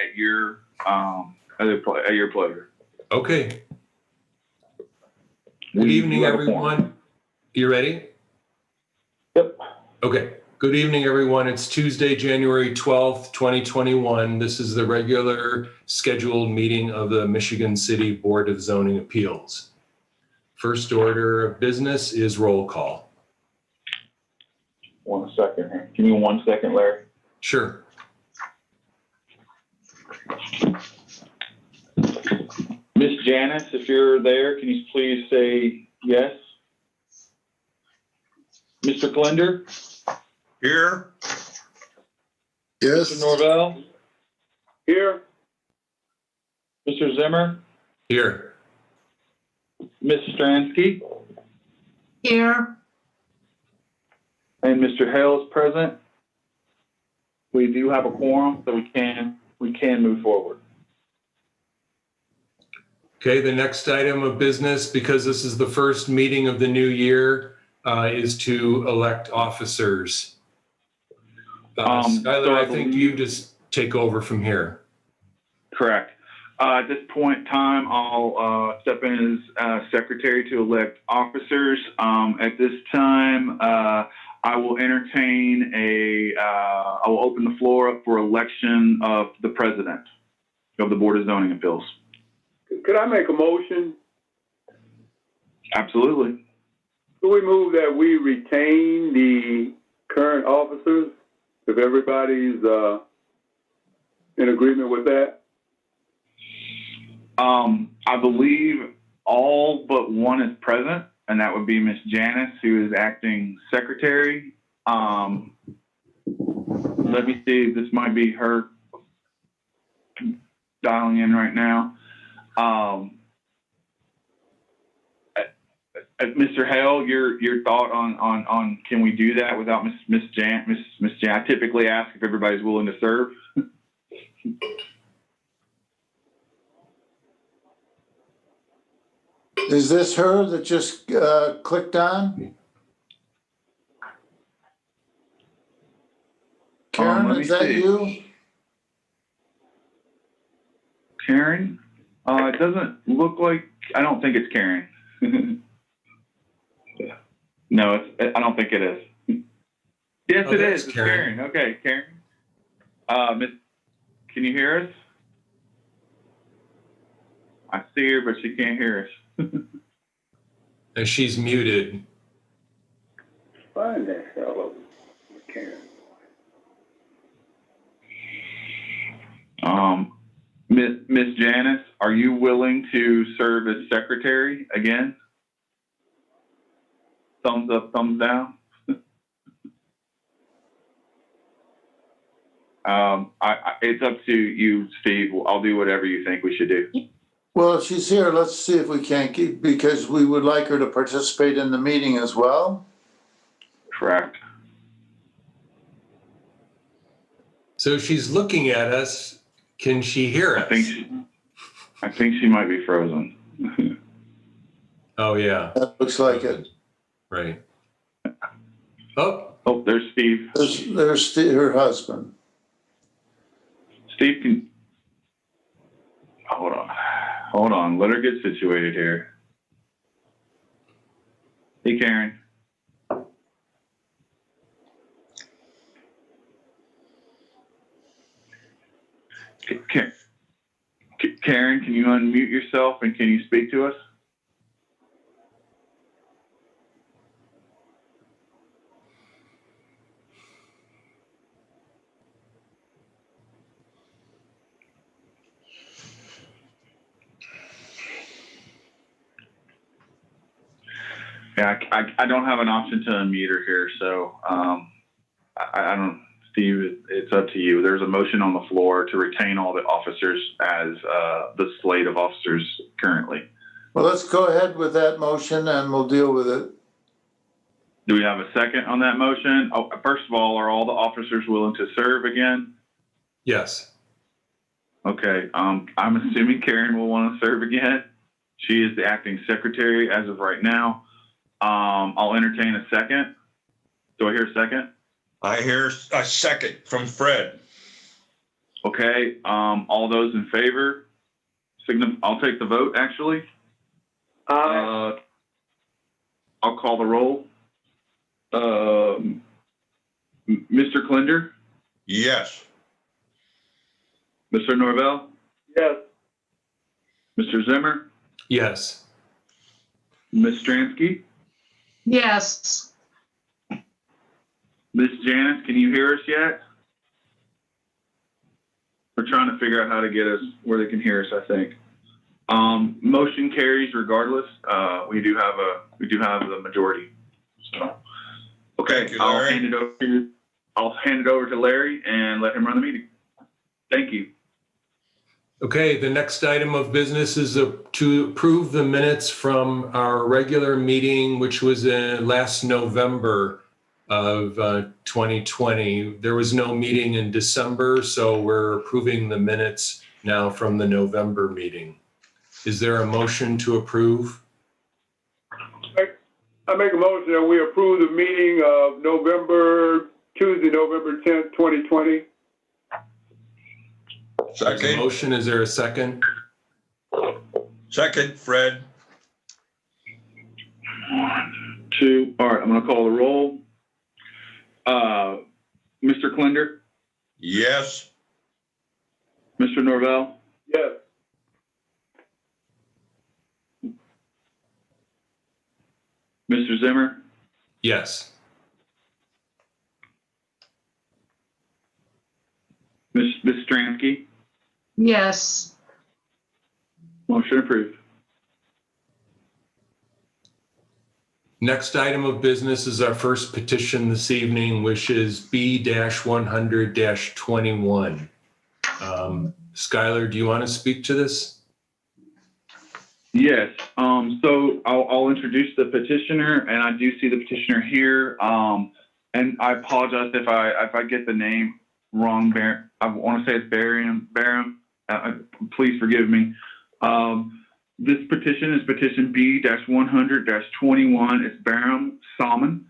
at your pleasure. Okay. Good evening, everyone. You ready? Yep. Okay. Good evening, everyone. It's Tuesday, January 12th, 2021. This is the regular scheduled meeting of the Michigan City Board of Zoning Appeals. First order of business is roll call. 1 second here. Give me 1 second, Larry. Sure. Miss Janice, if you're there, can you please say yes? Mr. Glender? Here. Yes. Mr. Norvell? Here. Mr. Zimmer? Here. Ms. Stransky? Here. And Mr. Hale is present. We do have a quorum, so we can move forward. Okay, the next item of business, because this is the first meeting of the new year, is to elect officers. Skylar, so I think you just take over from here. Correct. At this point in time, I'll step in as secretary to elect officers. At this time, I will entertain I will open the floor up for election of the president of the Board of Zoning Appeals. Could I make a motion? Absolutely. Could we move that we retain the current officers, if everybody's in agreement with that? I believe all but one is present, and that would be Miss Janice, who is acting secretary. Let me see, this might be her dialing in right now. Mr. Hale, your thought on can we do that without Miss Jan? I typically ask if everybody's willing to serve. Is this her that just clicked on? Karen, Let me is that see. you? Karen? It doesn't look like, I don't think it's Karen. No, I don't think it is. Yes, it is. It's Karen. Okay, Karen. Miss, can you hear us? I see her, but she can't hear us. And she's muted. Find that fellow, Karen. Miss Janice, are you willing to serve as secretary again? Thumbs up, thumbs down. It's up to you, Steve. I'll do whatever you think we should do. Well, if she's here, let's see if we can't keep, because we would like her to participate in the meeting as well. Correct. So she's looking at us. Can she hear us? I think she might be frozen. Oh, yeah. That looks like it. Right. Oh, There's Steve. There's her husband. Steve can, hold on. Let her get situated here. Hey, Karen. Karen, can you unmute yourself and can you speak to us? Yeah, I don't have an option to unmute her here, so I don't, Steve, it's up to you. There's a motion on the floor to retain all the officers as the slate of officers currently. Well, let's go ahead with that motion and we'll deal with it. Do we have a second on that motion? Oh, first of all, are all the officers willing to serve again? yes. Okay, I'm assuming Karen will want to serve again. She is the acting secretary as of right now. I'll entertain a second. Do I hear a second? I hear a second from Fred. Okay, all those in favor, I'll take the vote, actually. Aye. I'll call the roll. Mr. Klinder, Yes. Mr. Norvell, Yes. Mr. Zimmer, Yes. Ms. Stransky, Yes. Ms. Janice, can you hear us yet? We're trying to figure out how to get us where they can hear us, I think. Motion carries regardless. We do have the majority. So, okay, Thank you, Larry. I'll hand it over to Larry and let him run the meeting. Thank you. Okay, the next item of business is to approve the minutes from our regular meeting, which was last November of 2020. There was no meeting in December, so we're approving the minutes now from the November meeting. Is there a motion to approve? I make a motion that we approve the meeting of Tuesday, November 10th, 2020. There's a Second. motion. Is there a second? Second, Fred. 1, 2. All right, I'm going to call the roll. Mr. Klinder, Yes. Mr. Norvell, Yes. Mr. Zimmer, Yes. Ms. Stransky. Yes. Motion approved. Next item of business is our first petition this evening, which is B-100-21. Skylar, do you want to speak to this? Yes. So I'll introduce the petitioner, and I do see the petitioner here. And I apologize if I get the name wrong. I want to say it's Barham. Please forgive me. This petition is petition B-100-21. It's Barham Salmon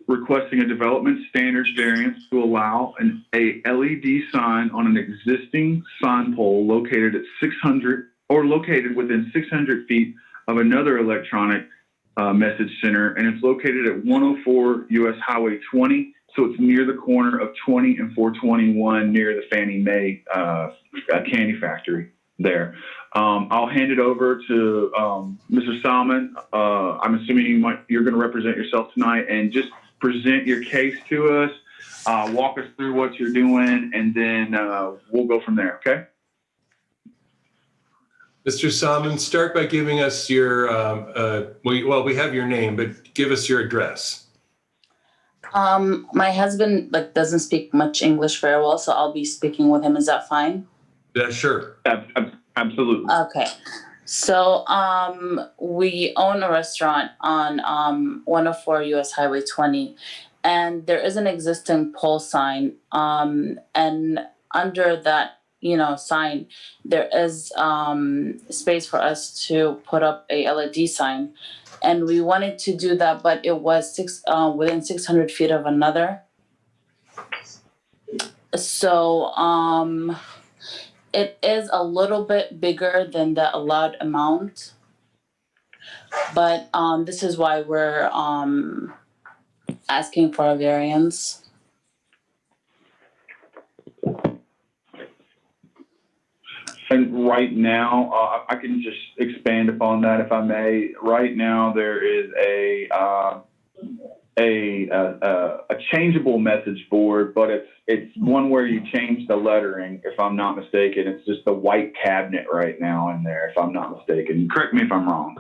requesting a development standards variance to allow a LED sign on an existing sign pole located at 600 or located within 600 feet of another electronic message center, and it's located at 104 US Highway 20. So it's near the corner of 20 and 421 near the Fannie Mae candy factory there. I'll hand it over to Mr. Salmon. I'm assuming you're going to represent yourself tonight and just present your case to us, walk us through what you're doing, and then we'll go from there, okay? Mr. Salmon, start by giving us your, we have your name, but give us your address. My husband doesn't speak much English very well, so I'll be speaking with him. Is that fine? Yeah, sure. Absolutely. Okay. So we own a restaurant on 104 US Highway 20, and there is an existing pole sign. And under that, sign, there is space for us to put up a LED sign. And we wanted to do that, but it was within 600 feet of another. So it is a little bit bigger than the allowed amount. But this is why we're asking for a variance. And right now, I can just expand upon that if I may. Right now, there is a changeable message board, but it's one where you change the lettering. If I'm not mistaken, it's just the white cabinet right now in there. If I'm not mistaken, correct me if I'm wrong.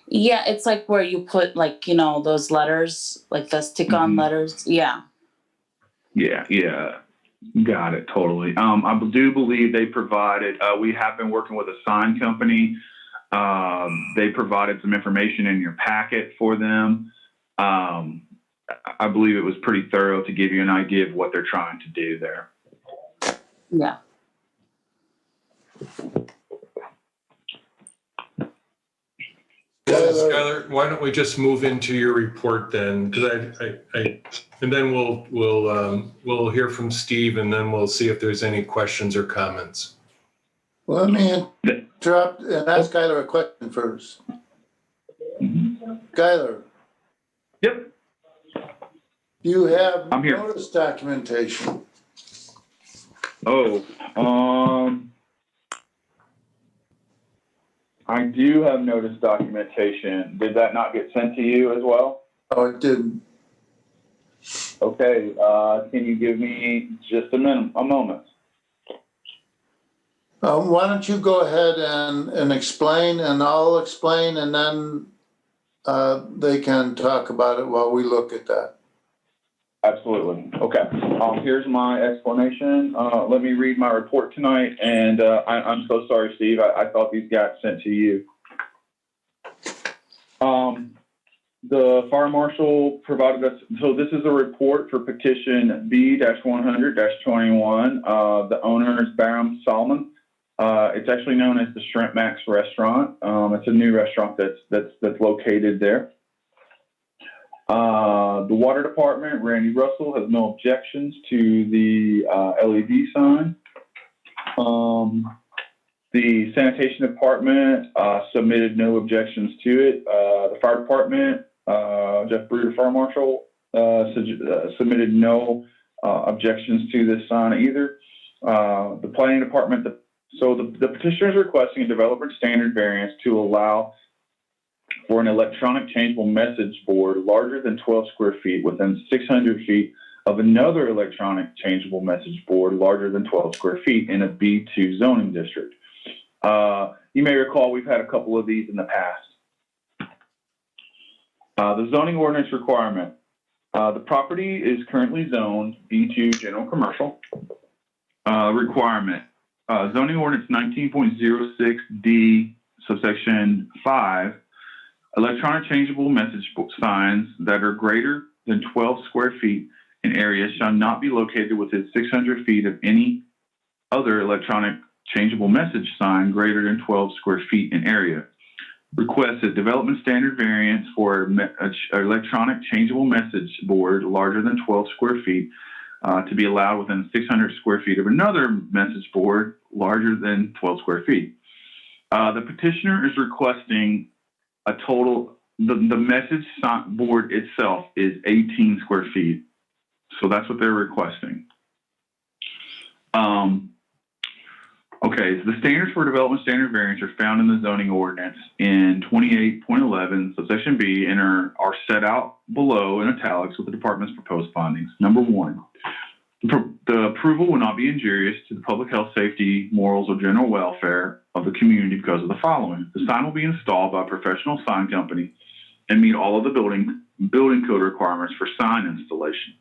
Yeah, it's like where you put those letters, like the stick-on letters. Yeah. Yeah. Got it. Totally. I do believe they provided, we have been working with a sign company. They provided some information in your packet for them. I believe it was pretty thorough to give you an idea of what they're trying to do there. Yeah. Skylar, why don't we just move into your report then? Because And then we'll hear from Steve, and then we'll see if there's any questions or comments. Well, let me interrupt and ask Skylar a question first. Skylar, Yep. do you have I'm here. notice documentation? Oh, I do have notice documentation. Did that not get sent to you as well? Oh, it didn't. Okay, can you give me just a moment? Why don't you go ahead and explain, and I'll explain, and then they can talk about it while we look at that. Absolutely. Okay. Here's my explanation. Let me read my report tonight, and I'm so sorry, Steve. I thought these got sent to you. The fire marshal provided us, so this is a report for petition B-100-21. The owner is Baram Solomon. It's actually known as the Shrimp Max restaurant. It's a new restaurant that's located there. The water department, Randy Russell, has no objections to the LED sign. The sanitation department submitted no objections to it. The fire department, Jeff Bruder, fire marshal, submitted no objections to this sign either. The planning department, so the petitioner is requesting a developer standard variance to allow for an electronic changeable message board larger than 12 square feet within 600 feet of another electronic changeable message board larger than 12 square feet in a B2 zoning district. You may recall we've had a couple of these in the past. The zoning ordinance requirement. The property is currently zoned B2 general commercial. Requirement. Zoning ordinance 19.06D subsection 5. Electronic changeable message signs that are greater than 12 square feet in area shall not be located within 600 feet of any other electronic changeable message sign greater than 12 square feet in area. Requests a development standard variance for electronic changeable message board larger than 12 square feet to be allowed within 600 square feet of another message board larger than 12 square feet. The petitioner is requesting a total, the message board itself is 18 square feet. So that's what they're requesting. Okay, so the standards for development standard variance are found in the zoning ordinance in 28.11 subsection B and are set out below in italics with the department's proposed findings. Number one, the approval will not be injurious to the public health, safety, morals, or general welfare of the community because of the following. The sign will be installed by a professional sign company and meet all of the building code requirements for sign installation.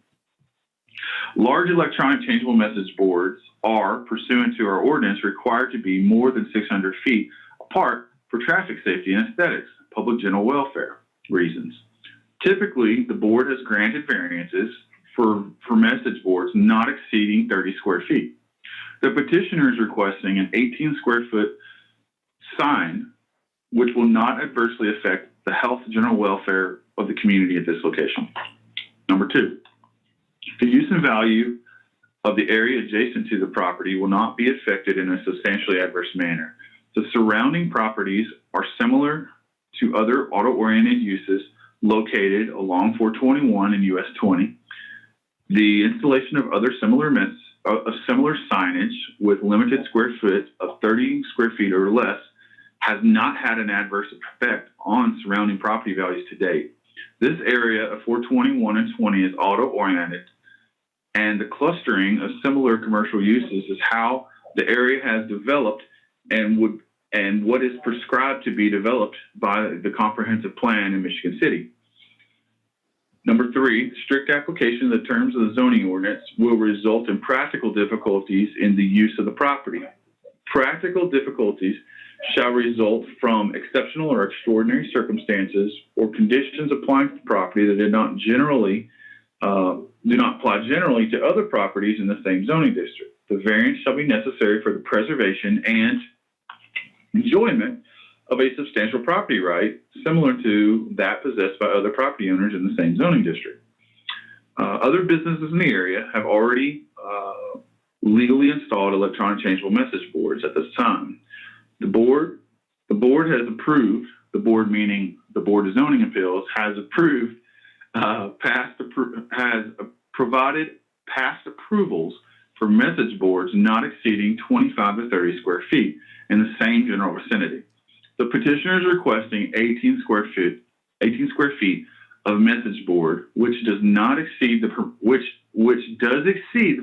Large electronic changeable message boards are, pursuant to our ordinance, required to be more than 600 feet apart for traffic safety and aesthetics, public general welfare reasons. Typically, the board has granted variances for message boards not exceeding 30 square feet. The petitioner is requesting an 18 square foot sign, which will not adversely affect the health and general welfare of the community at this location. Number two, the use and value of the area adjacent to the property will not be affected in a substantially adverse manner. The surrounding properties are similar to other auto-oriented uses located along 421 and US 20. The installation of other similar signage with limited square foot of 30 square feet or less has not had an adverse effect on surrounding property values to date. This area of 421 and 20 is auto-oriented, and the clustering of similar commercial uses is how the area has developed and what is prescribed to be developed by the comprehensive plan in Michigan City. Number three, strict application of the terms of the zoning ordinance will result in practical difficulties in the use of the property. Practical difficulties shall result from exceptional or extraordinary circumstances or conditions applying to the property that do not apply generally to other properties in the same zoning district. The variance shall be necessary for the preservation and enjoyment of a substantial property right similar to that possessed by other property owners in the same zoning district. Other businesses in the area have already legally installed electronic changeable message boards at this time. The board has approved, the board meaning the Board of Zoning Appeals, has approved, provided past approvals for message boards not exceeding 25 to 30 square feet in the same general vicinity. The petitioner is requesting 18 square feet of message board, which does exceed the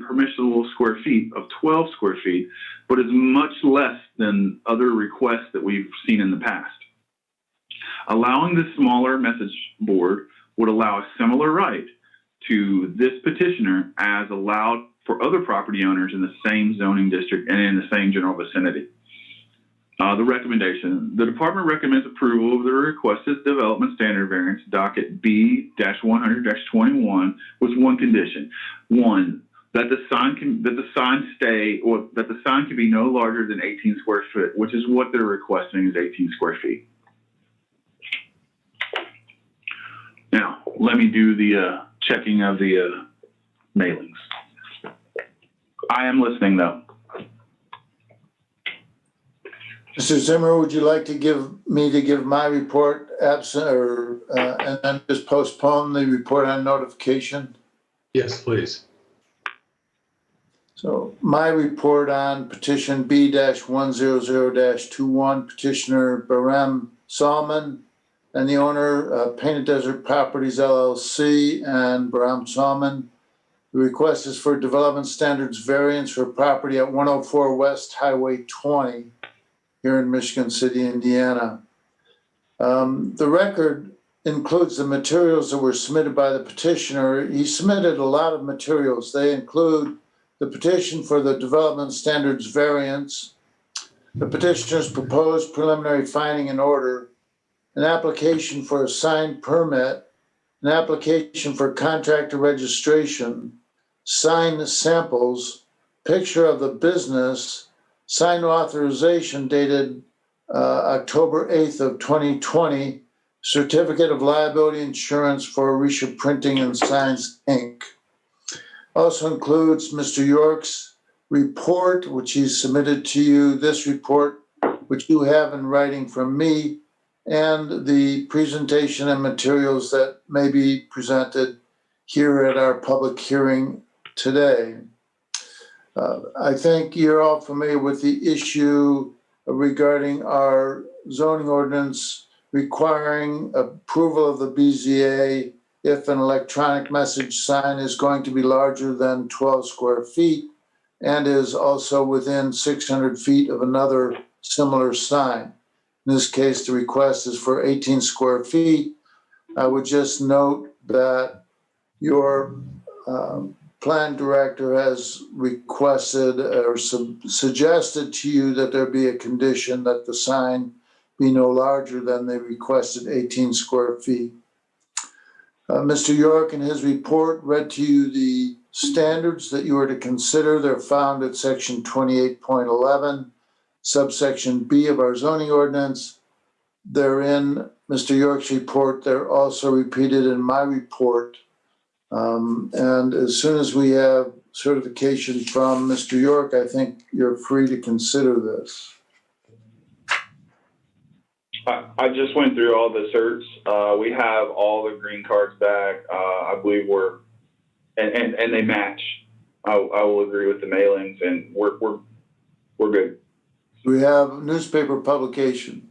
permissible square feet of 12 square feet, but is much less than other requests that we've seen in the past. Allowing this smaller message board would allow a similar right to this petitioner as allowed for other property owners in the same zoning district and in the same general vicinity. The recommendation. The department recommends approval of the requested development standard variance, docket B-100-21, with one condition. One, that the sign can be no larger than 18 square feet, which is what they're requesting, is 18 square feet. Now, let me do the checking of the mailings. I am listening, though. Mr. Zimmer, would you like to give my report absent or, and then just postpone the report on notification? Yes, please. So my report on petition B-100-21, petitioner Barham Salman and the owner, Painted Desert Properties LLC and Barham Salman. The request is for development standards variance for property at 104 West Highway 20 here in Michigan City, Indiana. The record includes the materials that were submitted by the petitioner. He submitted a lot of materials. They include the petition for the development standards variance, the petitioner's proposed preliminary finding and order, an application for a signed permit, an application for contractor registration, signed samples, picture of the business, signed authorization dated October 8th of 2020, certificate of liability insurance for Risha Printing and Signs, Inc. Also includes Mr. York's report, which he submitted to you, this report, which you have in writing from me, and the presentation and materials that may be presented here at our public hearing today. I think you're all familiar with the issue regarding our zoning ordinance requiring approval of the BZA if an electronic message sign is going to be larger than 12 square feet and is also within 600 feet of another similar sign. In this case, the request is for 18 square feet. I would just note that your plan director has requested or suggested to you that there be a condition that the sign be no larger than the requested 18 square feet. Mr. York, in his report, read to you the standards that you are to consider. They're found at section 28.11, subsection B of our zoning ordinance. They're in Mr. York's report. They're also repeated in my report. And as soon as we have certification from Mr. York, I think you're free to consider this. I just went through all the certs. We have all the green cards back. I believe and they match. I will agree with the mailings, and we're good. We have newspaper publication.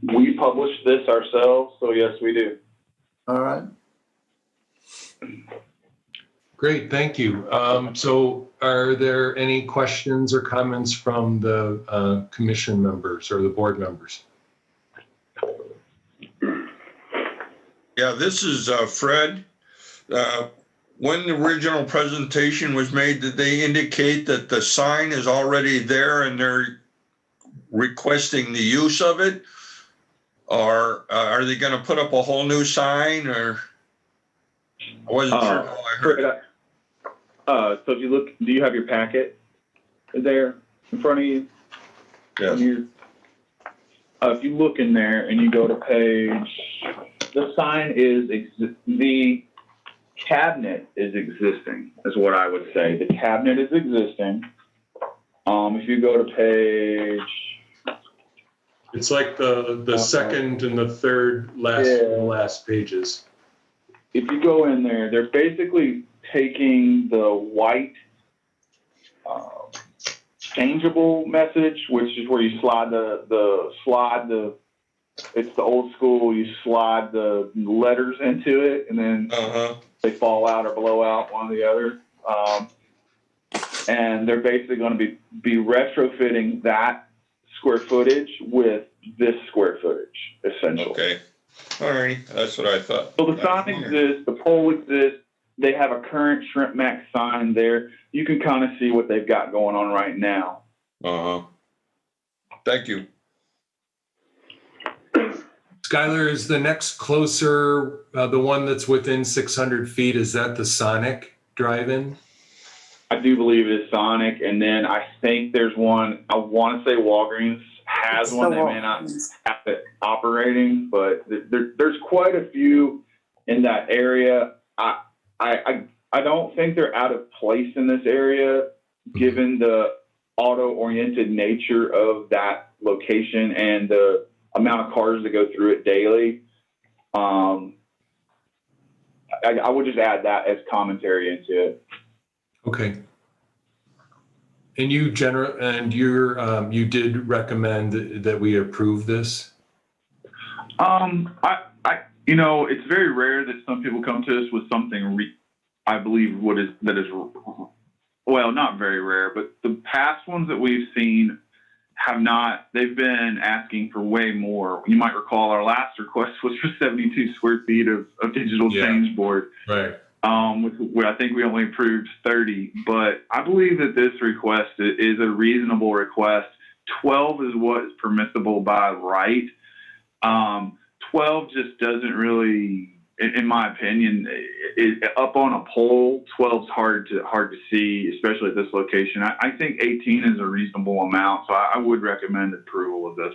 We publish this ourselves, so yes, we do. All right. Great, thank you. So are there any questions or comments from the commission members or the board members? Yeah, this is Fred. When the original presentation was made, did they indicate that the sign is already there and they're requesting the use of it? Or are they going to put up a whole new sign? Or I wasn't sure how I heard it. So if you look, do you have your packet there in front of you? Yes. If you look in there and you go to page the sign is, the cabinet is existing, is what I would say. The cabinet is existing. If you go to page, It's like the second and the third last pages. if you go in there, they're basically taking the white changeable message, which is where you slide it's the old school, you slide the letters into it and then they fall out or blow out, one or the other. And they're basically going to be retrofitting that square footage with this square footage, essentially. Okay. All right. That's what I thought. So the sign exists, the pole exists. They have a current Shrimp Max sign there. You can kind of see what they've got going on right now. Thank you. Skylar, is the next closer, the one that's within 600 feet, is that the Sonic drive-in? I do believe it is Sonic, and then I think there's one, I want to say Walgreens has one. They may not have it operating, but there's quite a few in that area. I don't think they're out of place in this area, given the auto-oriented nature of that location and the amount of cars that go through it daily. I would just add that as commentary into it. Okay. And you you did recommend that we approve this? It's very rare that some people come to us with something I believe well, not very rare, but the past ones that we've seen have not, they've been asking for way more. You might recall our last request was for 72 square feet of digital change board. Right. Where I think we only approved 30, but I believe that this request is a reasonable request. 12 is what is permissible by right. 12 just doesn't really, in my opinion, up on a pole. 12's hard to see, especially at this location. I think 18 is a reasonable amount, so I would recommend approval of this.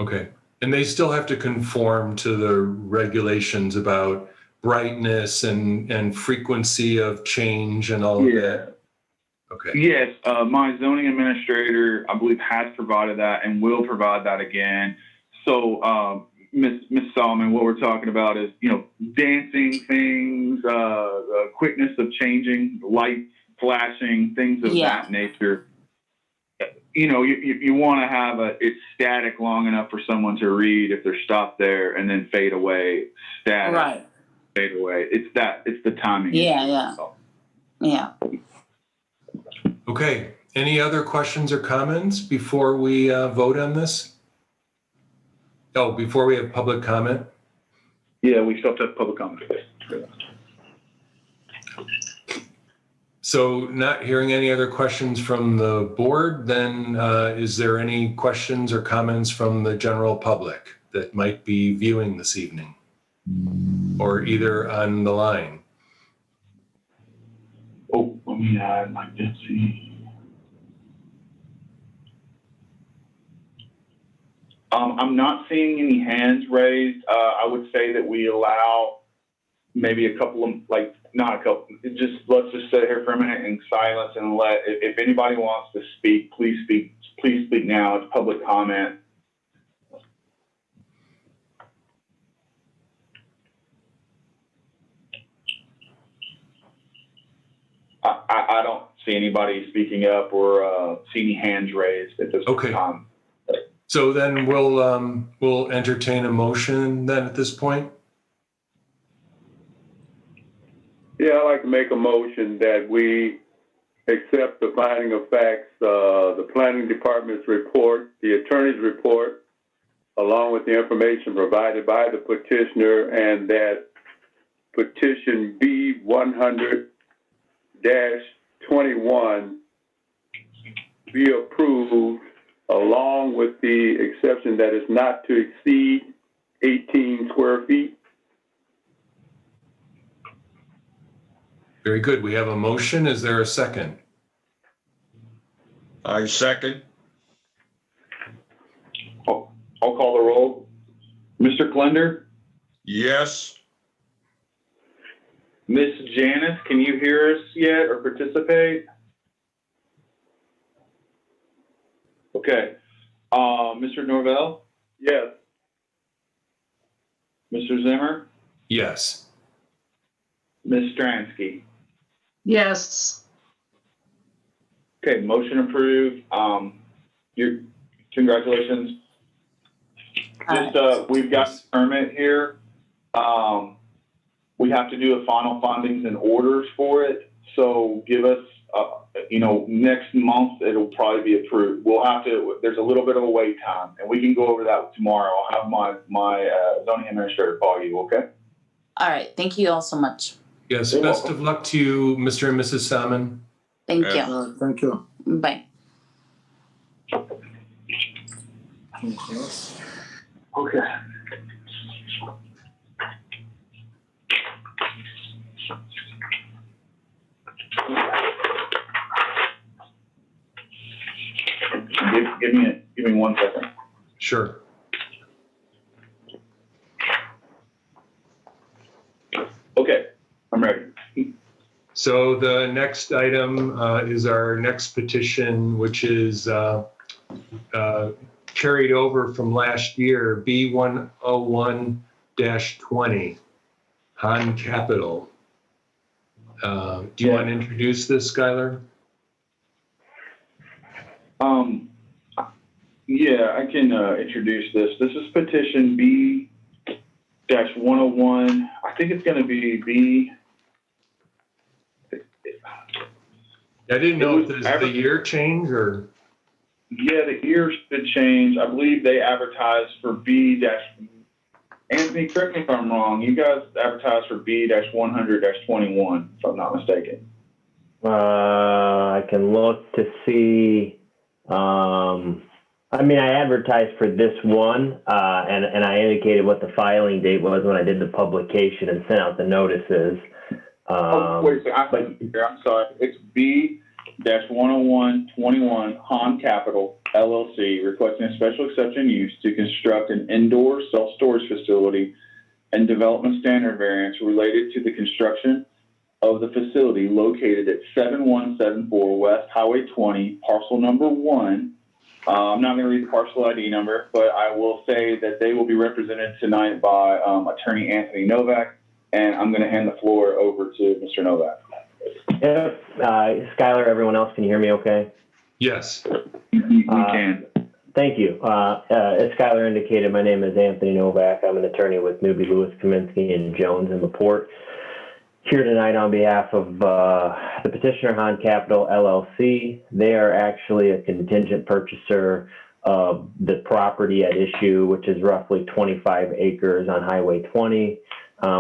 Okay, and they still have to conform to the regulations about brightness and frequency of change and all of that. Okay. Yes, my zoning administrator, I believe, has provided that and will provide that again. So, Ms. Solomon, what we're talking about is, dancing things, quickness of changing, lights flashing, things of that nature. You want to have it's static long enough for someone to read if they're stopped there and then fade away. Static. Right. Fade away. It's the timing. Yeah. Okay. Any other questions or comments before we vote on this? Oh, before we have public comment? Yeah, we still have to have public comment. So not hearing any other questions from the board, then is there any questions or comments from the general public that might be viewing this evening or either on the line? Oh, let me add my Dipsy. I'm not seeing any hands raised. I would say that we allow maybe a couple of, not a couple, let's just sit here for a minute in silence and if anybody wants to speak, please speak now. It's public comment. I don't see anybody speaking up or see any hands raised at this time. So then we'll entertain a motion then at this point. Yeah, I'd like to make a motion that we accept the finding of facts, the planning department's report, the attorney's report, along with the information provided by the petitioner, and that petition B100-21 be approved, along with the exception that is not to exceed 18 square feet. Very good. We have a motion. Is there a second? I second. I'll call the roll. Mr. Klender? Yes. Miss Janice, can you hear us yet or participate? Okay. Mr. Norvell? Yes. Mr. Zimmer? Yes. Ms. Stransky? Yes. Okay, motion approved. Congratulations. Just, we've got a permit here. We have to do a final findings and orders for it. So give us, next month, it'll probably be approved. We'll have to, there's a little bit of a wait time, and we can go over that tomorrow. I'll have my zoning administrator call you, okay? All right. Thank you all so much. Yes, You're best welcome. of luck to you, Mr. and Mrs. Salmon. Thank Yeah. you. Thank you. Bye. Okay. Give me 1 second. Sure. Okay, I'm ready. So the next item is our next petition, which is carried over from last year, B101-20, Han Capital. Do you want to introduce this, Skylar? Yeah, I can introduce this. This is petition B-101. I think it's going to be B. I didn't know if It was there's the year change or. Yeah, the years should change. I believe they advertised for B Anthony, correct me if I'm wrong. You guys advertised for B-100-21, if I'm not mistaken. I can look to see. I mean, I advertised for this one, and I indicated what the filing date was when I did the publication and sent out the notices. Wait a second. I'm sorry. It's B-101-21 Han Capital LLC requesting a special exception use to construct an indoor self-storage facility and development standard variance related to the construction of the facility located at 7174 West Highway 20, parcel number 1. I'm not going to read the parcel ID number, but I will say that they will be represented tonight by Attorney Anthony Novak, and I'm going to hand the floor over to Mr. Novak. Yep. Skylar, everyone else can hear me okay? Yes. We can. Thank you. As Skylar indicated, my name is Anthony Novak. I'm an attorney with Newby, Lewis, Kaminsky, and Jones in LaPorte. Here tonight on behalf of the petitioner, Han Capital LLC. They are actually a contingent purchaser of the property at issue, which is roughly 25 acres on Highway 20,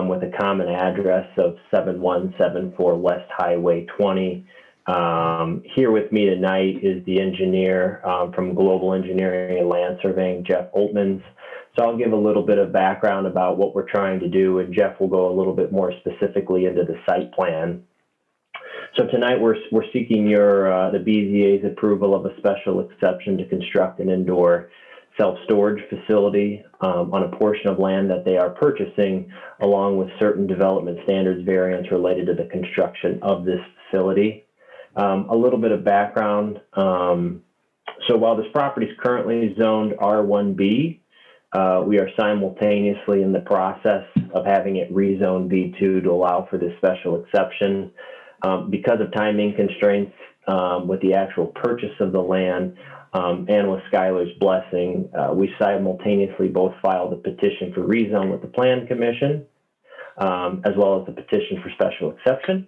with a common address of 7174 West Highway 20. Here with me tonight is the engineer from Global Engineering and Land Surveying, Jeff Oltmans. So I'll give a little bit of background about what we're trying to do, and Jeff will go a little bit more specifically into the site plan. So tonight we're seeking the BZA's approval of a special exception to construct an indoor self-storage facility on a portion of land that they are purchasing, along with certain development standards variants related to the construction of this facility. A little bit of background. So while this property is currently zoned R1B, we are simultaneously in the process of having it rezoned B2 to allow for this special exception. Because of timing constraints with the actual purchase of the land and with Skylar's blessing, we simultaneously both filed a petition for rezone with the Plan Commission, as well as the petition for special exception.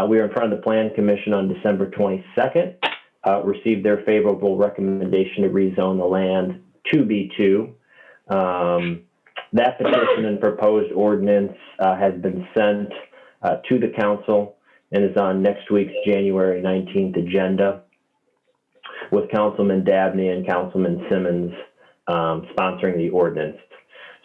We were in front of the Plan Commission on December 22nd, received their favorable recommendation to rezone the land to B2. That petition and proposed ordinance has been sent to the council and is on next week's January 19th agenda, with Councilman Dabney and Councilman Simmons sponsoring the ordinance.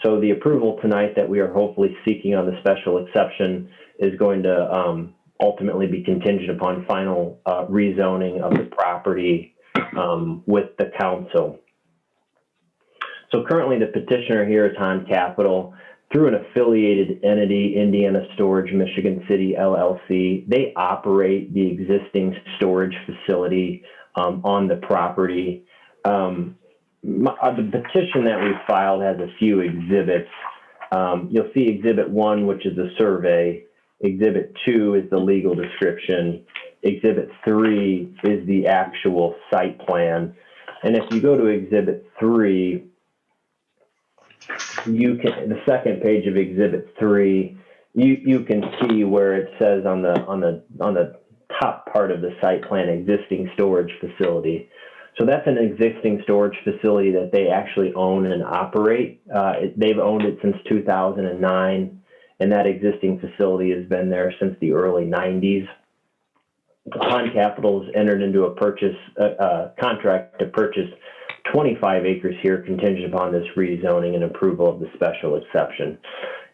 So the approval tonight that we are hopefully seeking on the special exception is going to ultimately be contingent upon final rezoning of the property with the council. So currently the petitioner here is Han Capital. through an affiliated entity, Indiana Storage Michigan City LLC. They operate the existing storage facility on the property. The petition that we filed has a few exhibits. You'll see Exhibit 1, which is a survey. Exhibit 2 is the legal description. Exhibit 3 is the actual site plan. And if you go to Exhibit 3, the second page of Exhibit 3, you can see where it says on the top part of the site plan, existing storage facility. So that's an existing storage facility that they actually own and operate. They've owned it since 2009, and that existing facility has been there since the early 90s. Han Capital has entered into a contract to purchase 25 acres here contingent upon this rezoning and approval of the special exception.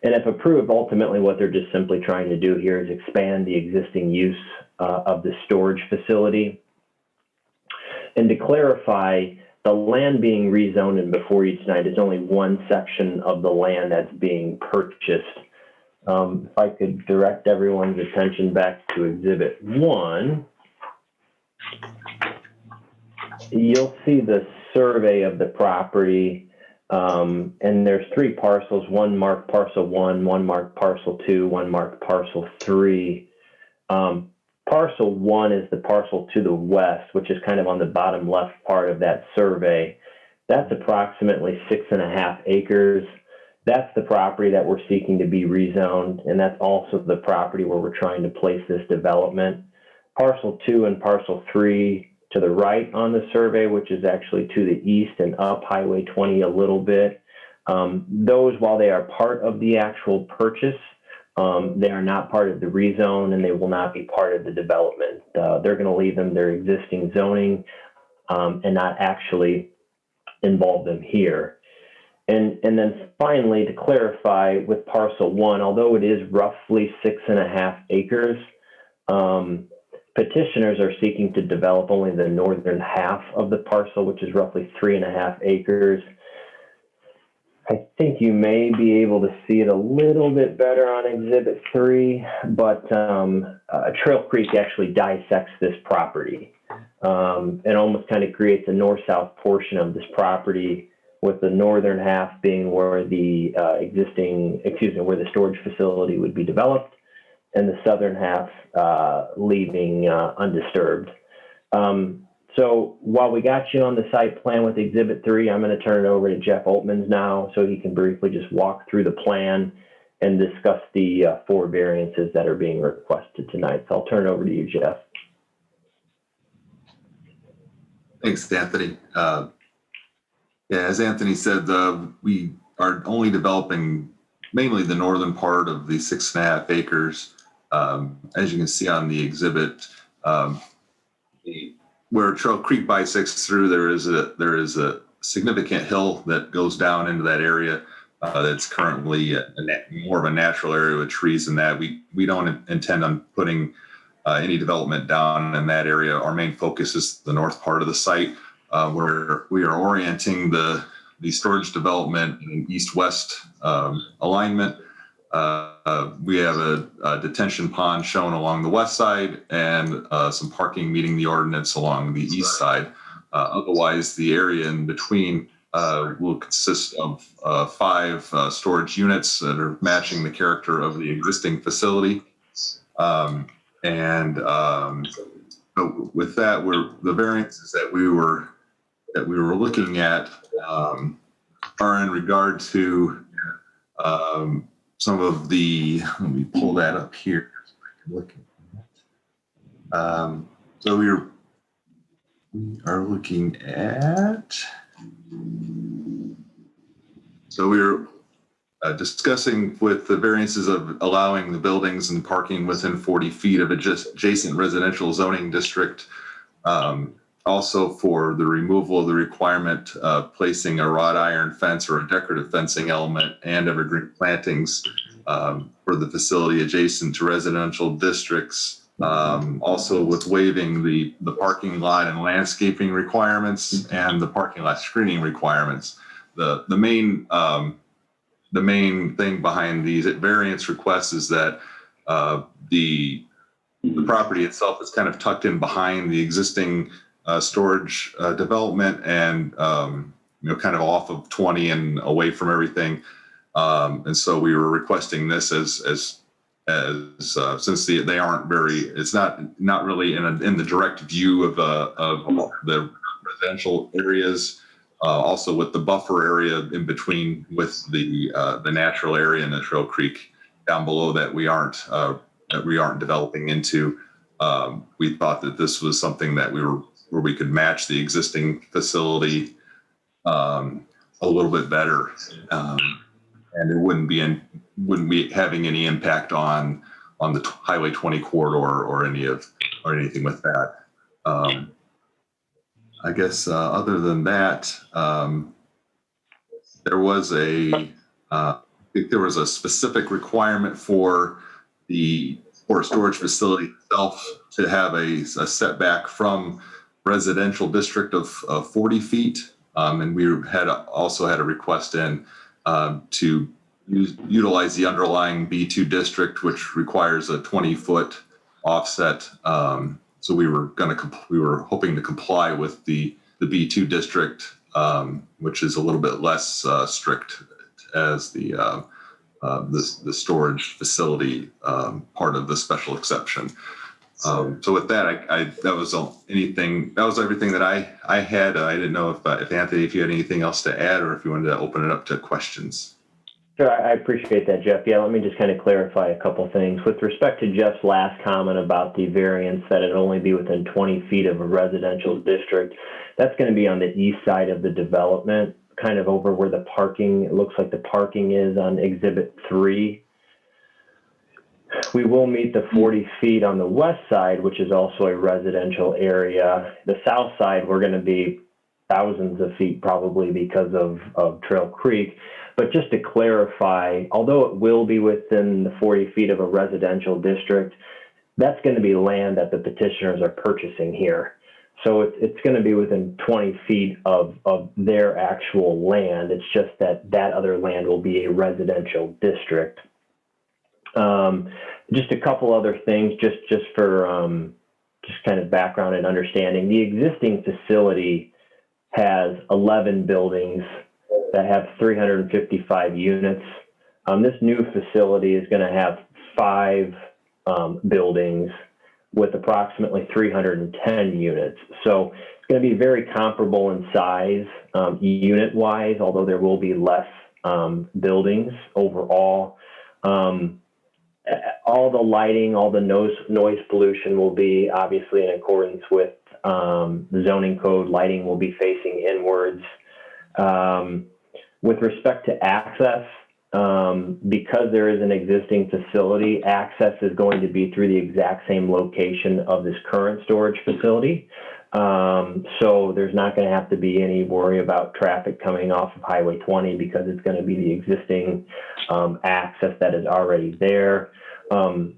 And if approved, ultimately what they're just simply trying to do here is expand the existing use of the storage facility. And to clarify, the land being rezoned and before you tonight is only one section of the land that's being purchased. If I could direct everyone's attention back to Exhibit 1, you'll see the survey of the property, and there's 3 parcels, one marked Parcel 1, one marked Parcel 2, one marked Parcel 3. Parcel 1 is the parcel to the west, which is kind of on the bottom left part of that survey. That's approximately 6.5 acres. That's the property that we're seeking to be rezoned, and that's also the property where we're trying to place this development. Parcel 2 and Parcel 3 to the right on the survey, which is actually to the east and up Highway 20 a little bit. Those, while they are part of the actual purchase, they are not part of the rezone, and they will not be part of the development. They're going to leave them their existing zoning and not actually involve them here. And then finally, to clarify with Parcel 1, although it is roughly 6.5 acres, petitioners are seeking to develop only the northern half of the parcel, which is roughly 3.5 acres. I think you may be able to see it a little bit better on Exhibit 3, but Trail Creek actually dissects this property and almost kind of creates a north-south portion of this property, with the northern half being where the where the storage facility would be developed, and the southern half leaving undisturbed. So while we got you on the site plan with Exhibit 3, I'm going to turn it over to Jeff Altmans now so he can briefly just walk through the plan and discuss the 4 variances that are being requested tonight. So I'll turn it over to you, Jeff. Thanks, Anthony. As Anthony said, we are only developing mainly the northern part of the 6.5 acres. As you can see on the exhibit, where Trail Creek bisects through, there is a significant hill that goes down into that area. That's currently more of a natural area with trees, and that we don't intend on putting any development down in that area. Our main focus is the north part of the site, where we are orienting the storage development in east-west alignment. We have a detention pond shown along the west side and some parking meeting the ordinance along the east side. Otherwise, the area in between will consist of 5 storage units that are matching the character of the existing facility. With that, the variances that we were looking at are in regard to some of the, let me pull that up here. So we are looking at, so we were discussing with the variances of allowing the buildings and parking within 40 feet of adjacent residential zoning district. Also for the removal of the requirement of placing a wrought iron fence or a decorative fencing element and evergreen plantings for the facility adjacent to residential districts. Also with waiving the parking lot and landscaping requirements and the parking lot screening requirements. The the main thing behind these variance requests is that the property itself is kind of tucked in behind the existing storage development, and kind of off of 20 and away from everything. And so we were requesting this as since they aren't it's not really in the direct view of the residential areas. Also with the buffer area in between with the natural area and the Trail Creek down below that we aren't developing into. We thought that this was something that where we could match the existing facility a little bit better, and it wouldn't be having any impact on the Highway 20 corridor or anything with that. I guess other than that, there was I think there was a specific requirement for a storage facility itself to have a setback from residential district of 40 feet. And we also had a request in to utilize the underlying B2 district, which requires a 20-foot offset. So we were hoping to comply with the B2 district, which is a little bit less strict as the storage facility part of the special exception. So with that, that was everything that I had. I didn't know if Anthony, if you had anything else to add, or if you wanted to open it up to questions. Sure, I appreciate that, Jeff. Yeah, let me just kind of clarify a couple things. With respect to Jeff's last comment about the variance that it only be within 20 feet of a residential district, that's going to be on the east side of the development, kind of over where the parking, it looks like the parking is on Exhibit 3. We will meet the 40 feet on the west side, which is also a residential area. The south side, we're going to be thousands of feet probably because of Trail Creek. But just to clarify, although it will be within the 40 feet of a residential district, that's going to be land that the petitioners are purchasing here. So it's going to be within 20 feet of their actual land. It's just that other land will be a residential district. Just a couple other things, just for just kind of background and understanding. The existing facility has 11 buildings that have 355 units. This new facility is going to have 5 buildings with approximately 310 units. So it's going to be very comparable in size unit-wise, although there will be less buildings overall. All the lighting, all the noise pollution will be obviously in accordance with the zoning code. Lighting will be facing inwards. With respect to access, because there is an existing facility, access is going to be through the exact same location of this current storage facility. So there's not going to have to be any worry about traffic coming off of Highway 20 because it's going to be the existing access that is already there.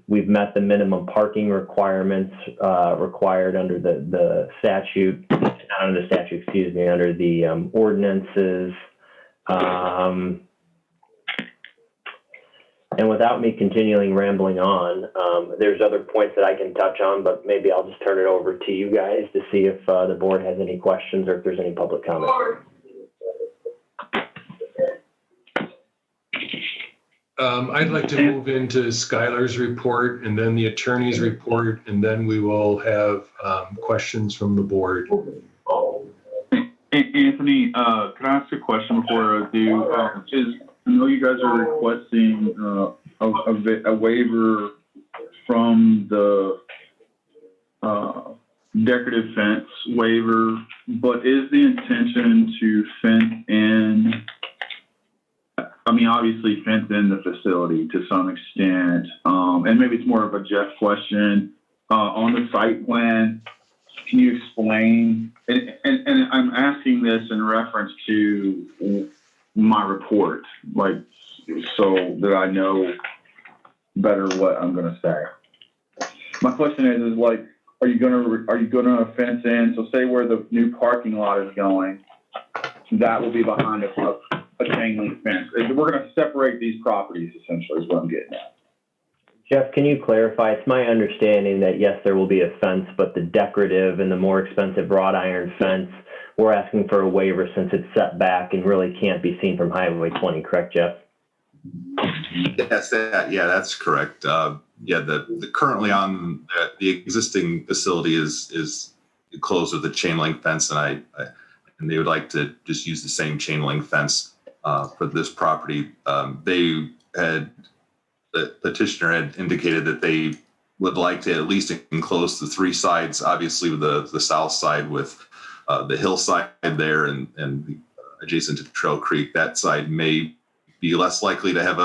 We've met the minimum parking requirements required under the statute, not under the statute, excuse me, under the ordinances. And without me continuing rambling on, there's other points that I can touch on, but maybe I'll just turn it over to you guys to see if the board has any questions or if there's any public comment. I'd like to move into Skylar's report and then the attorney's report, and then we will have questions from the board. Anthony, can I ask a question before I do? I know you guys are requesting a waiver from the decorative fence waiver, but is the intention to fence in? I mean, obviously fence in the facility to some extent, and maybe it's more of a Jeff question on the site plan. Can you explain? And I'm asking this in reference to my report, like, so that I know better what I'm going to say. My question is like, are you gonna fence in? So say where the new parking lot is going, that will be behind a chain link fence. We're going to separate these properties, essentially, is what I'm getting at. Jeff, can you clarify? It's my understanding that yes, there will be a fence, but the decorative and the more expensive wrought iron fence, we're asking for a waiver since it's set back and really can't be seen from Highway 20, correct, Jeff? Yes, that's correct. The currently on the existing facility is closed with a chain link fence, and and they would like to just use the same chain link fence for this property. The petitioner had indicated that they would like to at least enclose the three sides, obviously with the south side with the hillside there and adjacent to Trail Creek. That side may be less likely to have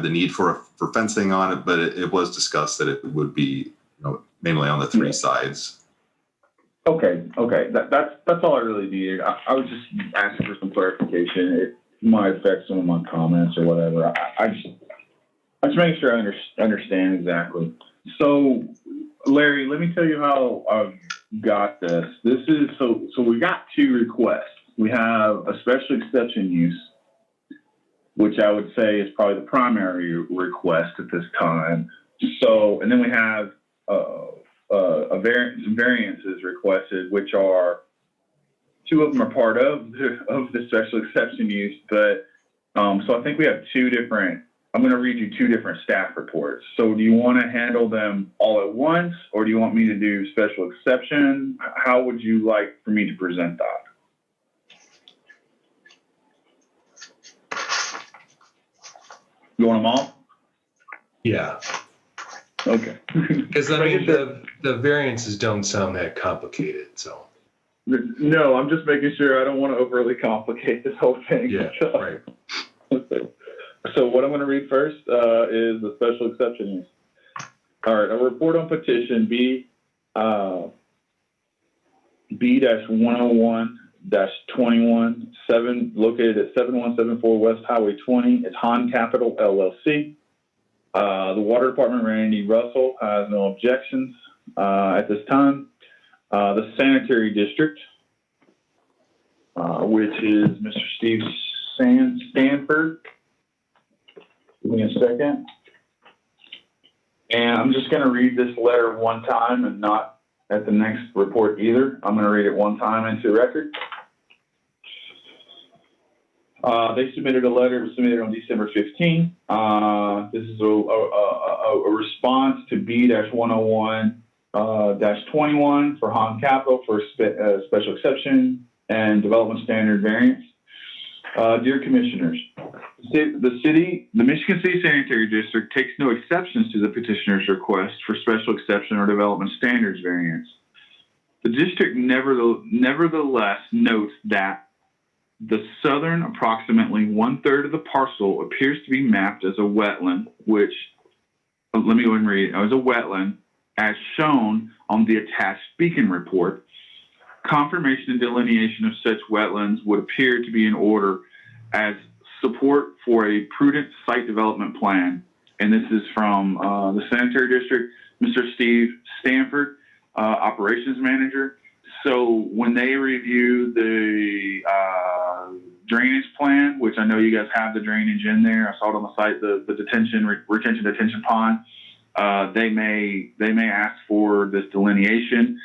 the need for fencing on it, but it was discussed that it would be mainly on the three sides. Okay. That's all I really needed. I was just asking for some clarification. It might affect some of my comments or whatever. I'm just making sure I understand exactly. So, Larry, let me tell you how I've got this. This is so we got two requests. We have a special exception use, which I would say is probably the primary request at this time. So, and then we have some variances requested, which are two of them are part of the special exception use. But so I think we have two different. I'm going to read you two different staff reports. So, do you want to handle them all at once, or do you want me to do special exception? How would you like for me to present that? You want them all? Yeah, Okay. because I mean the variances don't sound that complicated, so. No, I'm just making sure I don't want to overly complicate this whole thing. Yeah, right. So what I'm going to read first is the special exception use. All right, a report on petition B-101-21-7 located at 7174 West Highway 20. It's Han Capital LLC. The Water Department, Randy Russell, has no objections at this time. The Sanitary District, which is Mr. Steve Stanford. Give me a second. And I'm just going to read this letter one time and not at the next report either. I'm going to read it one time into the record. They submitted a letter. It was submitted on December 15. This is a response to B-101-21 for Han Capital for special exception and development standard variance. Dear Commissioners, the Michigan City Sanitary District takes no exceptions to the petitioner's request for special exception or development standards variance. The district nevertheless notes that the southern approximately 1/3 of the parcel appears to be mapped as a wetland, which, let me go ahead and read it, as a wetland, as shown on the attached Beacon report. Confirmation and delineation of such wetlands would appear to be in order as support for a prudent site development plan. And this is from the Sanitary District, Mr. Steve Stanford, Operations Manager. So when they review the drainage plan, which I know you guys have the drainage in there, I saw it on the site, the retention detention pond, they may ask for this delineation,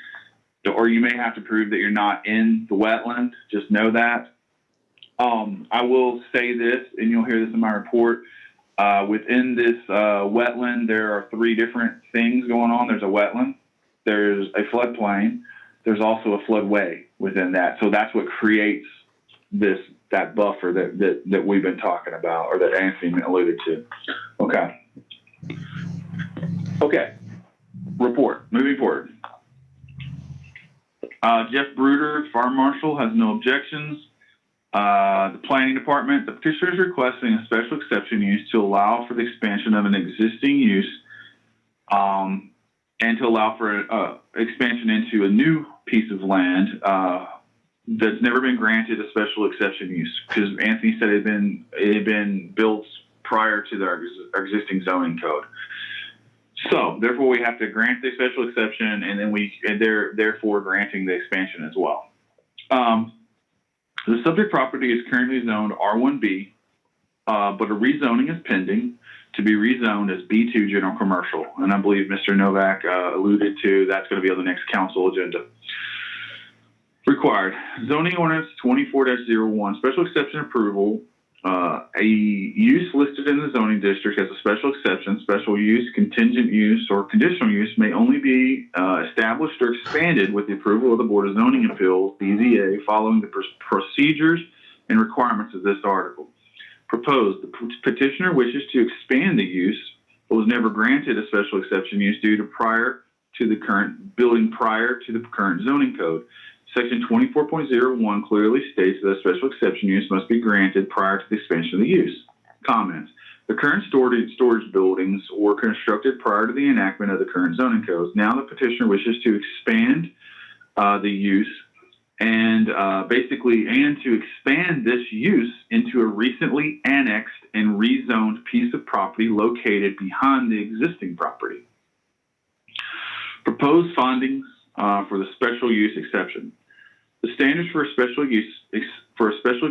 or you may have to prove that you're not in the wetland. Just know that. I will say this, and you'll hear this in my report. Within this wetland, there are three different things going on. There's a wetland, there's a floodplain, there's also a floodway within that. So that's what creates that buffer that we've been talking about, or that Anthony alluded to. Okay. Report. Moving forward. Jeff Bruder, Fire Marshal, has no objections. The Planning Department, the petitioner is requesting a special exception use to allow for the expansion of an existing use and to allow for expansion into a new piece of land that's never been granted a special exception use, because Anthony said it had been built prior to our existing zoning code. So therefore we have to grant the special exception, and then they're therefore granting the expansion as well. The subject property is currently zoned R1B, but a rezoning is pending to be rezoned as B2 general commercial. And I believe Mr. Novak alluded to that's going to be on the next council agenda. Required. Zoning ordinance 24-01, special exception approval. A use listed in the zoning district as a special exception, special use, contingent use, or conditional use may only be established or expanded with the approval of the Board of Zoning Appeals, BZA, following the procedures and requirements of this article. Proposed, the petitioner wishes to expand the use, but was never granted a special exception use due to prior to the current zoning code. Section 24.01 clearly states that a special exception use must be granted prior to the expansion of the use. Comments. The current storage buildings were constructed prior to the enactment of the current zoning codes. Now the petitioner wishes to expand the use and to expand this use into a recently annexed and rezoned piece of property located behind the existing property. Proposed findings for the special use exception. The standards for a special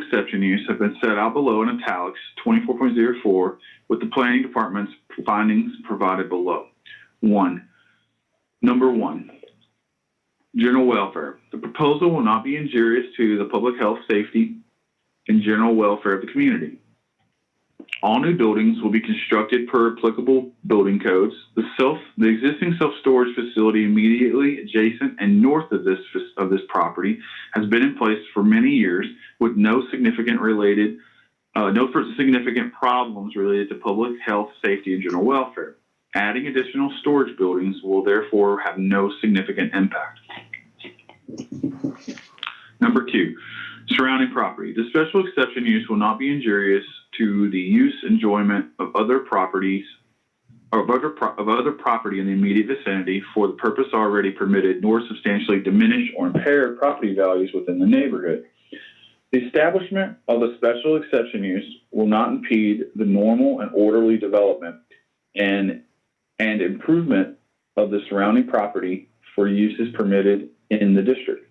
exception use have been set out below in italics 24.04 with the planning department's findings provided below. Number one, general welfare. The proposal will not be injurious to the public health, safety, and general welfare of the community. All new buildings will be constructed per applicable building codes. The existing self-storage facility immediately adjacent and north of this property has been in place for many years with no significant problems related to public health, safety, and general welfare. Adding additional storage buildings will therefore have no significant impact. Number two, surrounding property. The special exception use will not be injurious to the use enjoyment of other properties or other property in the immediate vicinity for the purpose already permitted, nor substantially diminish or impair property values within the neighborhood. The establishment of a special exception use will not impede the normal and orderly development and improvement of the surrounding property for uses permitted in the district.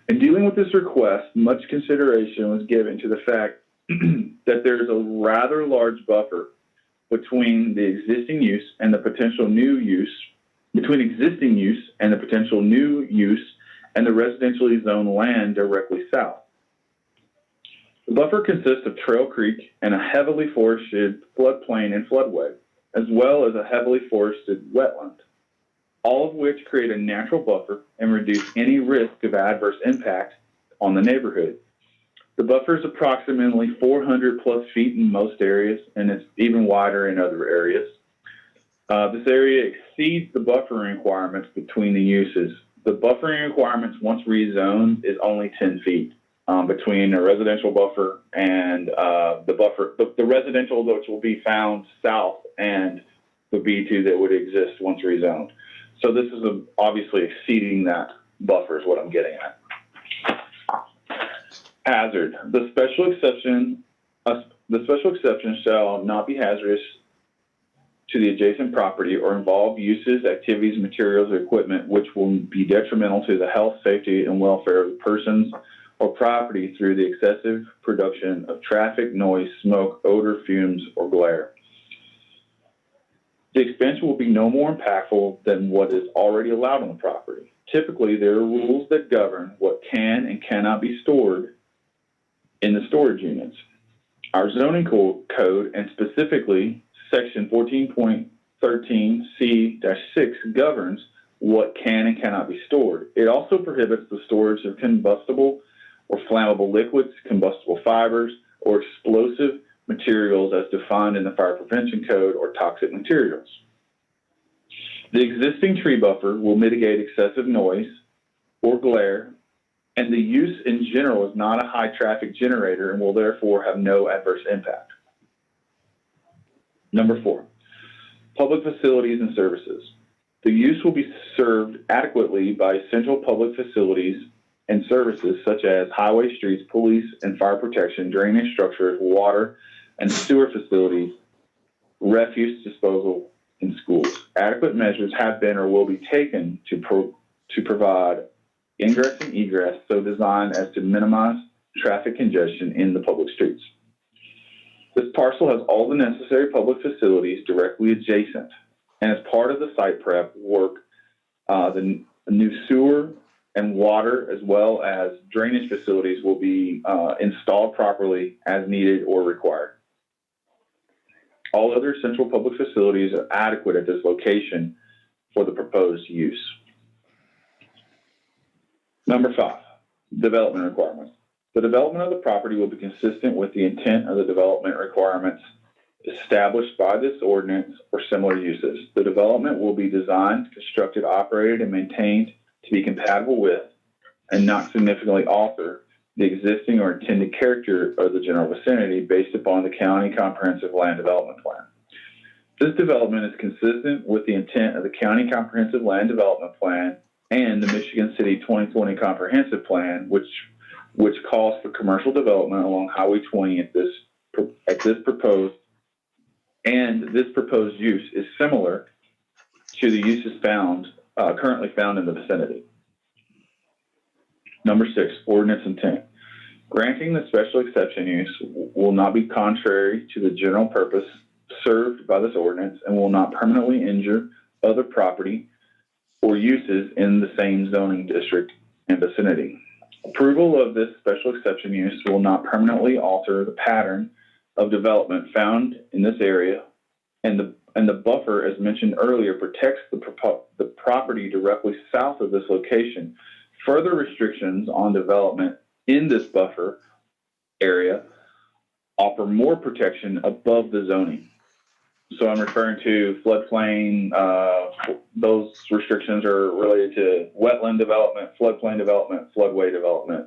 In dealing with this request, much consideration was given to the fact that there is a rather large buffer between the existing use and the potential new use, between existing use and the potential new use and the residentially zoned land directly south. The buffer consists of Trail Creek and a heavily forested floodplain and floodway, as well as a heavily forested wetland, all of which create a natural buffer and reduce any risk of adverse impact on the neighborhood. The buffer is approximately 400 plus feet in most areas, and it's even wider in other areas. This area exceeds the buffering requirements between the uses. The buffering requirements, once rezoned, is only 10 feet between a residential buffer and the residential which will be found south and the B2 that would exist once rezoned. So this is obviously exceeding that buffer is what I'm getting at. Hazard. The special exception shall not be hazardous to the adjacent property or involve uses, activities, materials, or equipment which will be detrimental to the health, safety, and welfare of the persons or property through the excessive production of traffic, noise, smoke, odor, fumes, or glare. The expansion will be no more impactful than what is already allowed on the property. Typically, there are rules that govern what can and cannot be stored in the storage units. Our zoning code, and specifically section 14.13C-6, governs what can and cannot be stored. It also prohibits the storage of combustible or flammable liquids, combustible fibers, or explosive materials as defined in the Fire Prevention Code or toxic materials. The existing tree buffer will mitigate excessive noise or glare, and the use in general is not a high traffic generator and will therefore have no adverse impact. Number 4, public facilities and services. The use will be served adequately by essential public facilities and services such as highway, streets, police and fire protection, drainage structures, water and sewer facilities, refuse disposal, and schools. Adequate measures have been or will be taken to provide ingress and egress so designed as to minimize traffic congestion in the public streets. This parcel has all the necessary public facilities directly adjacent, and as part of the site prep work, the new sewer and water as well as drainage facilities will be installed properly as needed or required. All other central public facilities are adequate at this location for the proposed use. Number 5, development requirements. The development of the property will be consistent with the intent of the development requirements established by this ordinance or similar uses. The development will be designed, constructed, operated, and maintained to be compatible with and not significantly alter the existing or intended character of the general vicinity based upon the county comprehensive land development plan. This development is consistent with the intent of the county comprehensive land development plan and the Michigan City 2020 comprehensive plan, which calls for commercial development along Highway 20 at this proposed use is similar to the uses currently found in the vicinity. Number 6, ordinance intent. Granting the special exception use will not be contrary to the general purpose served by this ordinance and will not permanently injure other property or uses in the same zoning district and vicinity. Approval of this special exception use will not permanently alter the pattern of development found in this area, and the buffer, as mentioned earlier, protects the property directly south of this location. Further restrictions on development in this buffer area offer more protection above the zoning. So I'm referring to floodplain. Those restrictions are related to wetland development, floodplain development, floodway development.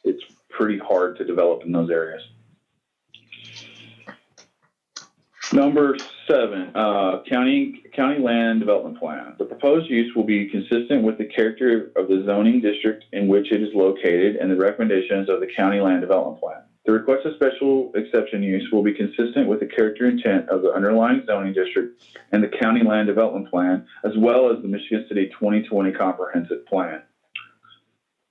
It's pretty hard to develop in those areas. Number 7, county land development plan. The proposed use will be consistent with the character of the zoning district in which it is located and the recommendations of the county land development plan. The requested special exception use will be consistent with the character intent of the underlying zoning district and the county land development plan, as well as the Michigan City 2020 comprehensive plan.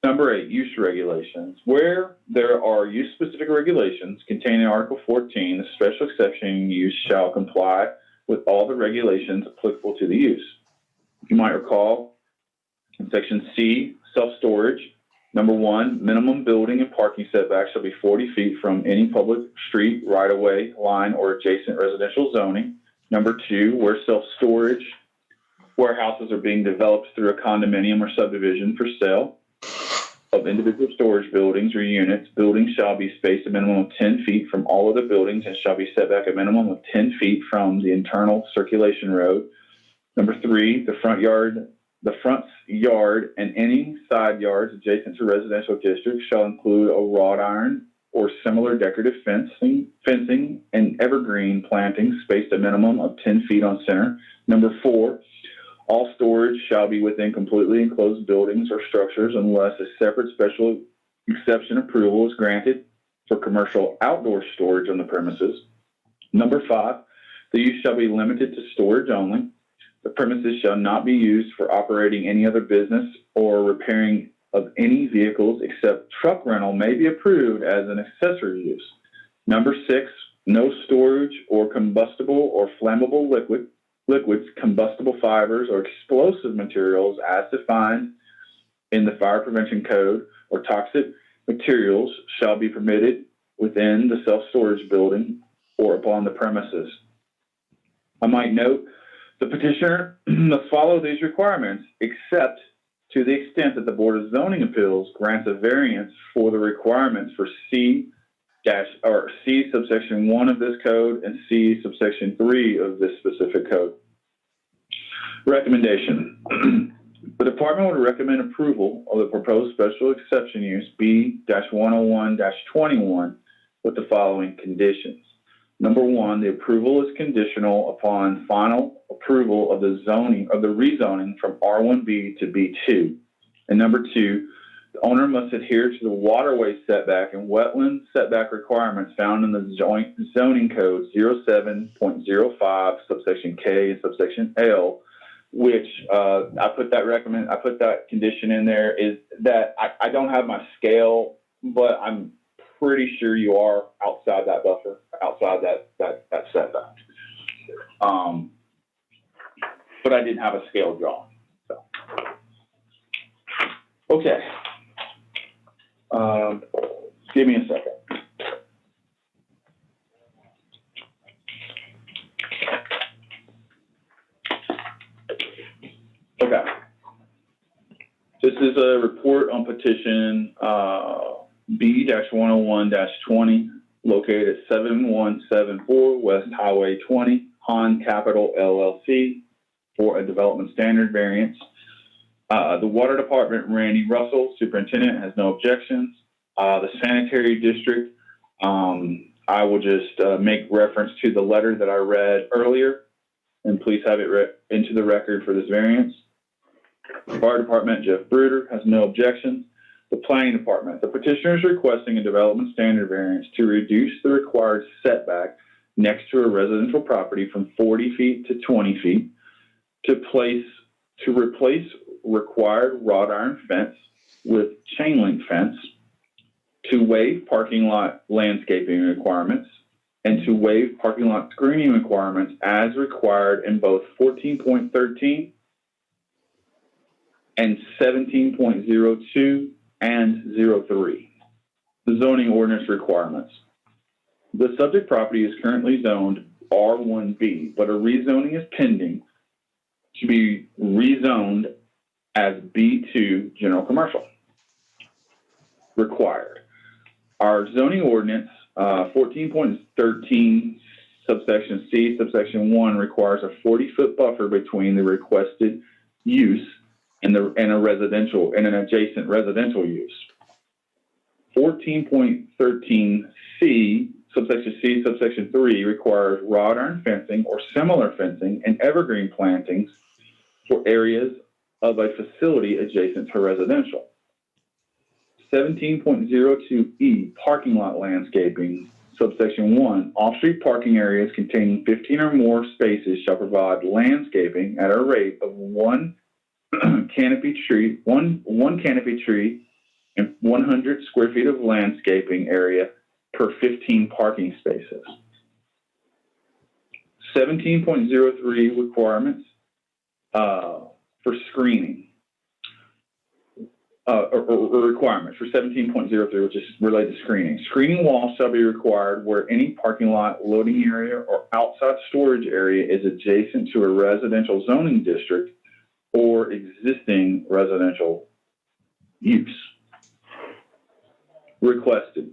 Number 8, use regulations. Where there are use-specific regulations contained in Article 14, the special exception use shall comply with all the regulations applicable to the use. You might recall in Section C, self-storage. Number 1, minimum building and parking setbacks shall be 40 feet from any public street, right-of-way, line, or adjacent residential zoning. Number 2, where self-storage warehouses are being developed through a condominium or subdivision for sale of individual storage buildings or units, buildings shall be spaced a minimum of 10 feet from all other buildings and shall be set back a minimum of 10 feet from the internal circulation road. Number 3, the front yard and any side yards adjacent to residential districts shall include a wrought iron or similar decorative fencing and evergreen plantings spaced a minimum of 10 feet on center. Number 4, all storage shall be within completely enclosed buildings or structures unless a separate special exception approval is granted for commercial outdoor storage on the premises. Number 5, the use shall be limited to storage only. The premises shall not be used for operating any other business or repairing of any vehicles except truck rental may be approved as an accessory use. Number 6, no storage or combustible or flammable liquids, combustible fibers, or explosive materials as defined in the Fire Prevention Code or toxic materials shall be permitted within the self-storage building or upon the premises. I might note the petitioner must follow these requirements except to the extent that the Board of Zoning Appeals grants a variance for the requirements for C subsection 1 of this code and C subsection 3 of this specific code. Recommendation. The department would recommend approval of the proposed special exception use B-101-21 with the following conditions. Number 1, the approval is conditional upon final approval of the rezoning from R1B to B2. And number 2, the owner must adhere to the waterway setback and wetland setback requirements found in the zoning code 07.05 subsection K and subsection L, which I put that condition in there is that I don't have my scale but I'm pretty sure you are outside that buffer, outside that setback. But I didn't have a scale drawn. So. Okay. Give me a second. Okay. This is a report on petition B-101-20 located at 7174 West Highway 20, Han Capital LLC for a development standard variance. The Water Department, Randy Russell, Superintendent, has no objections. The Sanitary District, I will just make reference to the letter that I read earlier, and please have it read into the record for this variance. The Fire Department, Jeff Bruder, has no objections. The Planning Department, the petitioner is requesting a development standard variance to reduce the required setback next to a residential property from 40 feet to 20 feet to replace required wrought iron fence with chain link fence, to waive parking lot landscaping requirements, and to waive parking lot screening requirements as required in both 14.13 and 17.02 and 03. The zoning ordinance requirements. The subject property is currently zoned R1B, but a rezoning is pending to be rezoned as B2 general commercial. Required. Our zoning ordinance 14.13 subsection C subsection 1 requires a 40-foot buffer between the requested use and an adjacent residential use. 14.13 C subsection 3 requires wrought iron fencing or similar fencing and evergreen plantings for areas of a facility adjacent to residential. 17.02E parking lot landscaping subsection 1 off-street parking areas containing 15 or more spaces shall provide landscaping at a rate of one canopy tree and 100 square feet of landscaping area per 15 parking spaces. 17.03 requirements for screening. Requirements for 17.03, which is related to screening. Screening walls shall be required where any parking lot, loading area, or outside storage area is adjacent to a residential zoning district or existing residential use. Requested.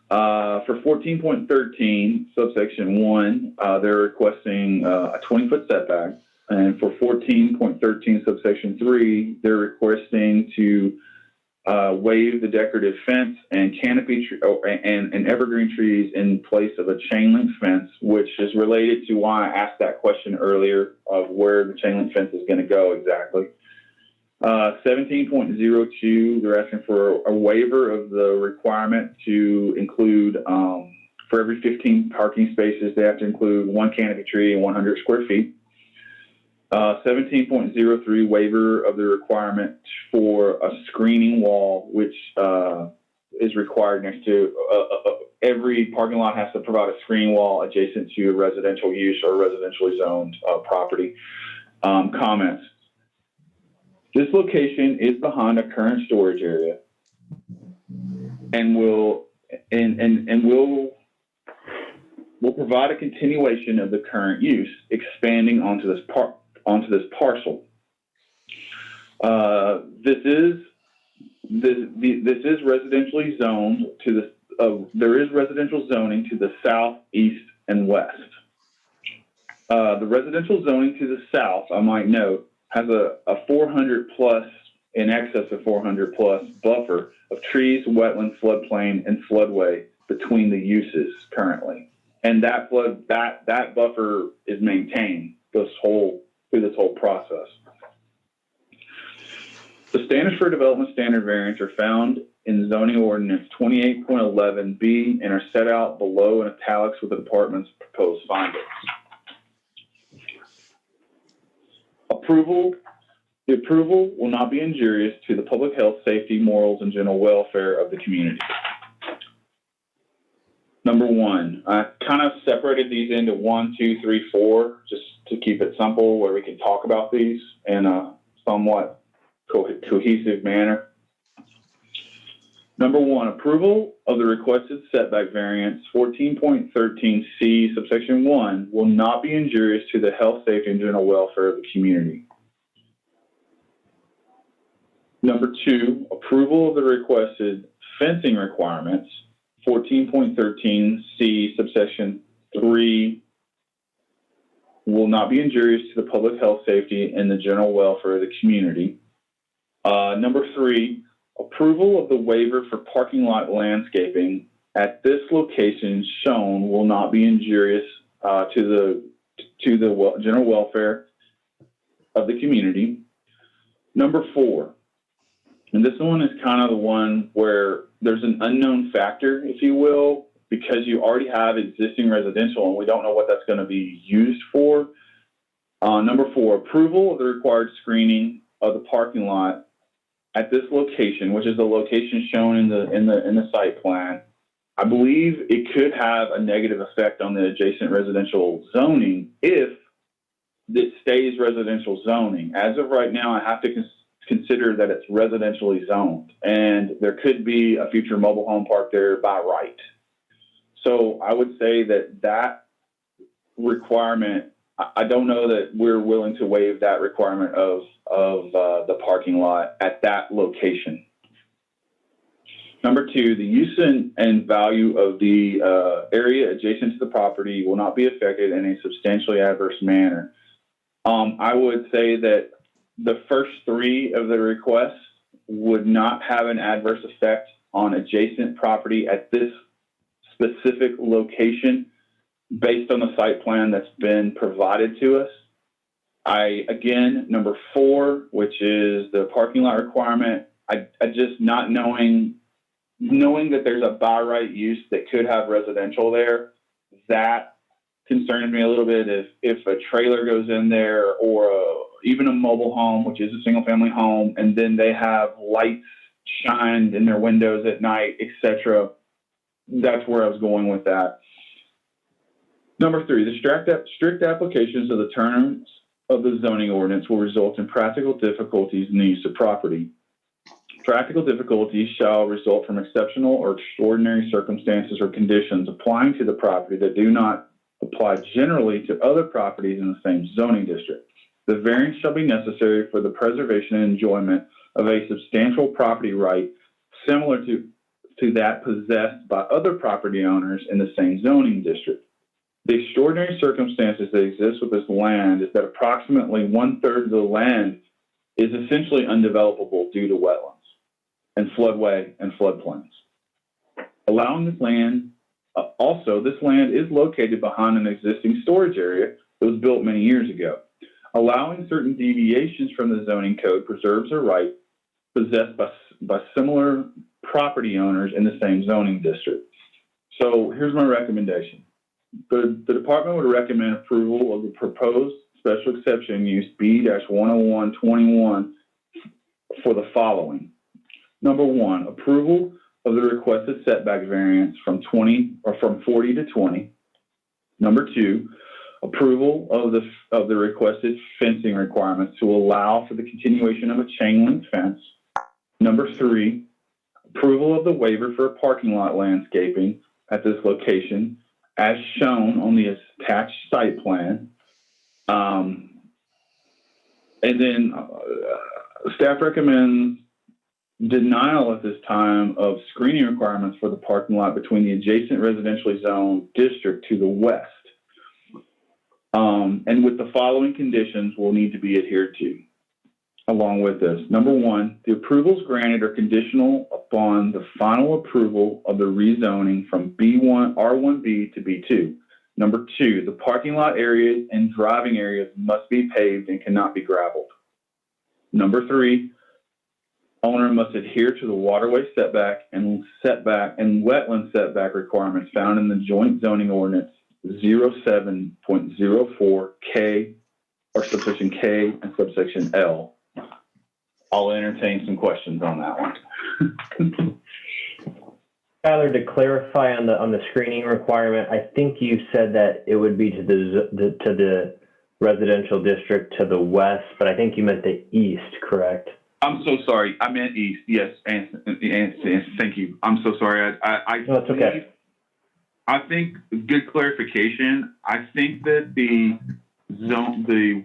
For 14.13, subsection 1, they're requesting a 20-foot setback. And for 14.13, subsection 3, they're requesting to waive the decorative fence and canopy and evergreen trees in place of a chain link fence, which is related to why I asked that question earlier of where the chain link fence is going to go exactly. 17.02, they're asking for a waiver of the requirement to include, for every 15 parking spaces, they have to include one canopy tree and 100 square feet. 17.03 waiver of the requirement for a screening wall, which is required next to every parking lot has to provide a screening wall adjacent to a residential use or residentially zoned property. Comments. This location is behind a current storage area and will provide a continuation of the current use, expanding onto this parcel. This is residentially zoned to the. There is residential zoning to the south, east, and west. The residential zoning to the south, I might note, has a 400 plus, in excess of 400 plus buffer of trees, wetland, floodplain, and floodway between the uses currently, and that buffer is maintained through this whole process. The standards for development standard variance are found in zoning ordinance 28.11B and are set out below in italics with the department's proposed findings. The approval will not be injurious to the public health, safety, morals, and general welfare of the community. Number one, I kind of separated these into 1, 2, 3, 4, just to keep it simple where we can talk about these in a somewhat cohesive manner. Number one, approval of the requested setback variance 14.13C subsection 1 will not be injurious to the health, safety, and general welfare of the community. Number two, approval of the requested fencing requirements 14.13C subsection 3 will not be injurious to the public health, safety, and the general welfare of the community. Number three, approval of the waiver for parking lot landscaping at this location shown will not be injurious to the general welfare of the community. Number four, and this one is kind of the one where there's an unknown factor, if you will, because you already have existing residential and we don't know what that's going to be used for. Number four, approval of the required screening of the parking lot at this location, which is the location shown in the site plan. I believe it could have a negative effect on the adjacent residential zoning if it stays residential zoning. As of right now, I have to consider that it's residentially zoned, and there could be a future mobile home park there by right. So I would say that requirement, I don't know that we're willing to waive that requirement of the parking lot at that location. Number two, the use and value of the area adjacent to the property will not be affected in a substantially adverse manner. I would say that the first three of the requests would not have an adverse effect on adjacent property at this specific location based on the site plan that's been provided to us. Again, number four, which is the parking lot requirement, I just not knowing that there's a by right use that could have residential there, that concerns me a little bit. If a trailer goes in there or even a mobile home, which is a single family home, and then they have lights shined in their windows at night, etc. That's where I was going with that. Number three, the strict applications of the terms of the zoning ordinance will result in practical difficulties in the use of property. Practical difficulties shall result from exceptional or extraordinary circumstances or conditions applying to the property that do not apply generally to other properties in the same zoning district. The variance shall be necessary for the preservation and enjoyment of a substantial property right similar to that possessed by other property owners in the same zoning district. The extraordinary circumstances that exist with this land is that approximately 1/3 of the land is essentially undevelopable due to wetlands and floodway and floodplains. Allowing this land, also this land is located behind an existing storage area that was built many years ago. Allowing certain deviations from the zoning code preserves a right possessed by similar property owners in the same zoning district. So here's my recommendation. The department would recommend approval of the proposed special exception use B-10121 for the following. Number one, approval of the requested setback variance from 40 to 20. Number two, approval of the requested fencing requirements to allow for the continuation of a chain link fence. Number three, approval of the waiver for parking lot landscaping at this location as shown on the attached site plan. And then staff recommends denial at this time of screening requirements for the parking lot between the adjacent residentially zoned district to the west. And with the following conditions will need to be adhered to along with this. Number one, the approvals granted are conditional upon the final approval of the rezoning from R1B to B2. Number two, the parking lot areas and driving areas must be paved and cannot be gravelled. Number three, owner must adhere to the waterway setback and wetland setback requirements found in the joint zoning ordinance 07.04 K or subsection K and subsection L. I'll entertain some questions on that one. Skylar, to clarify on the screening requirement, I think you said that it would be to the residential district to the west, but I think you meant the east, correct? I'm so sorry. I meant east. Yes, and thank you. I'm so sorry. No, it's okay. I think good clarification. I think that the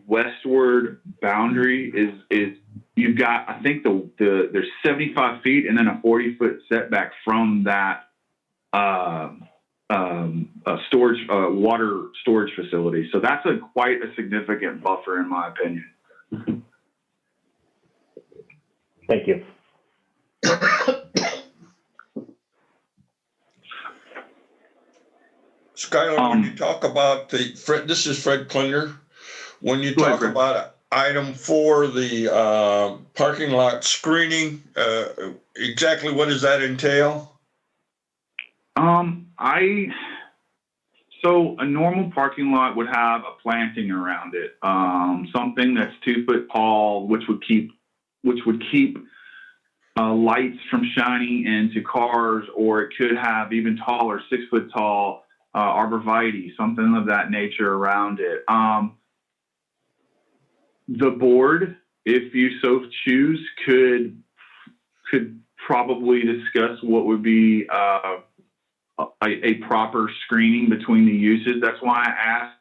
westward boundary is you've got. I think there's 75 feet and then a 40-foot setback from that storage water storage facility. So that's quite a significant buffer in my opinion. Thank you. Skylar, when you talk about this is Fred Klinger. When you talk about item 4, the parking lot screening, exactly what does that entail? So a normal parking lot would have a planting around it, something that's 2 foot tall, which would keep lights from shining into cars, or it could have even taller, 6 foot tall arborvitae, something of that nature around it. The board, if you so choose, could probably discuss what would be a proper screening between the uses. That's why I asked,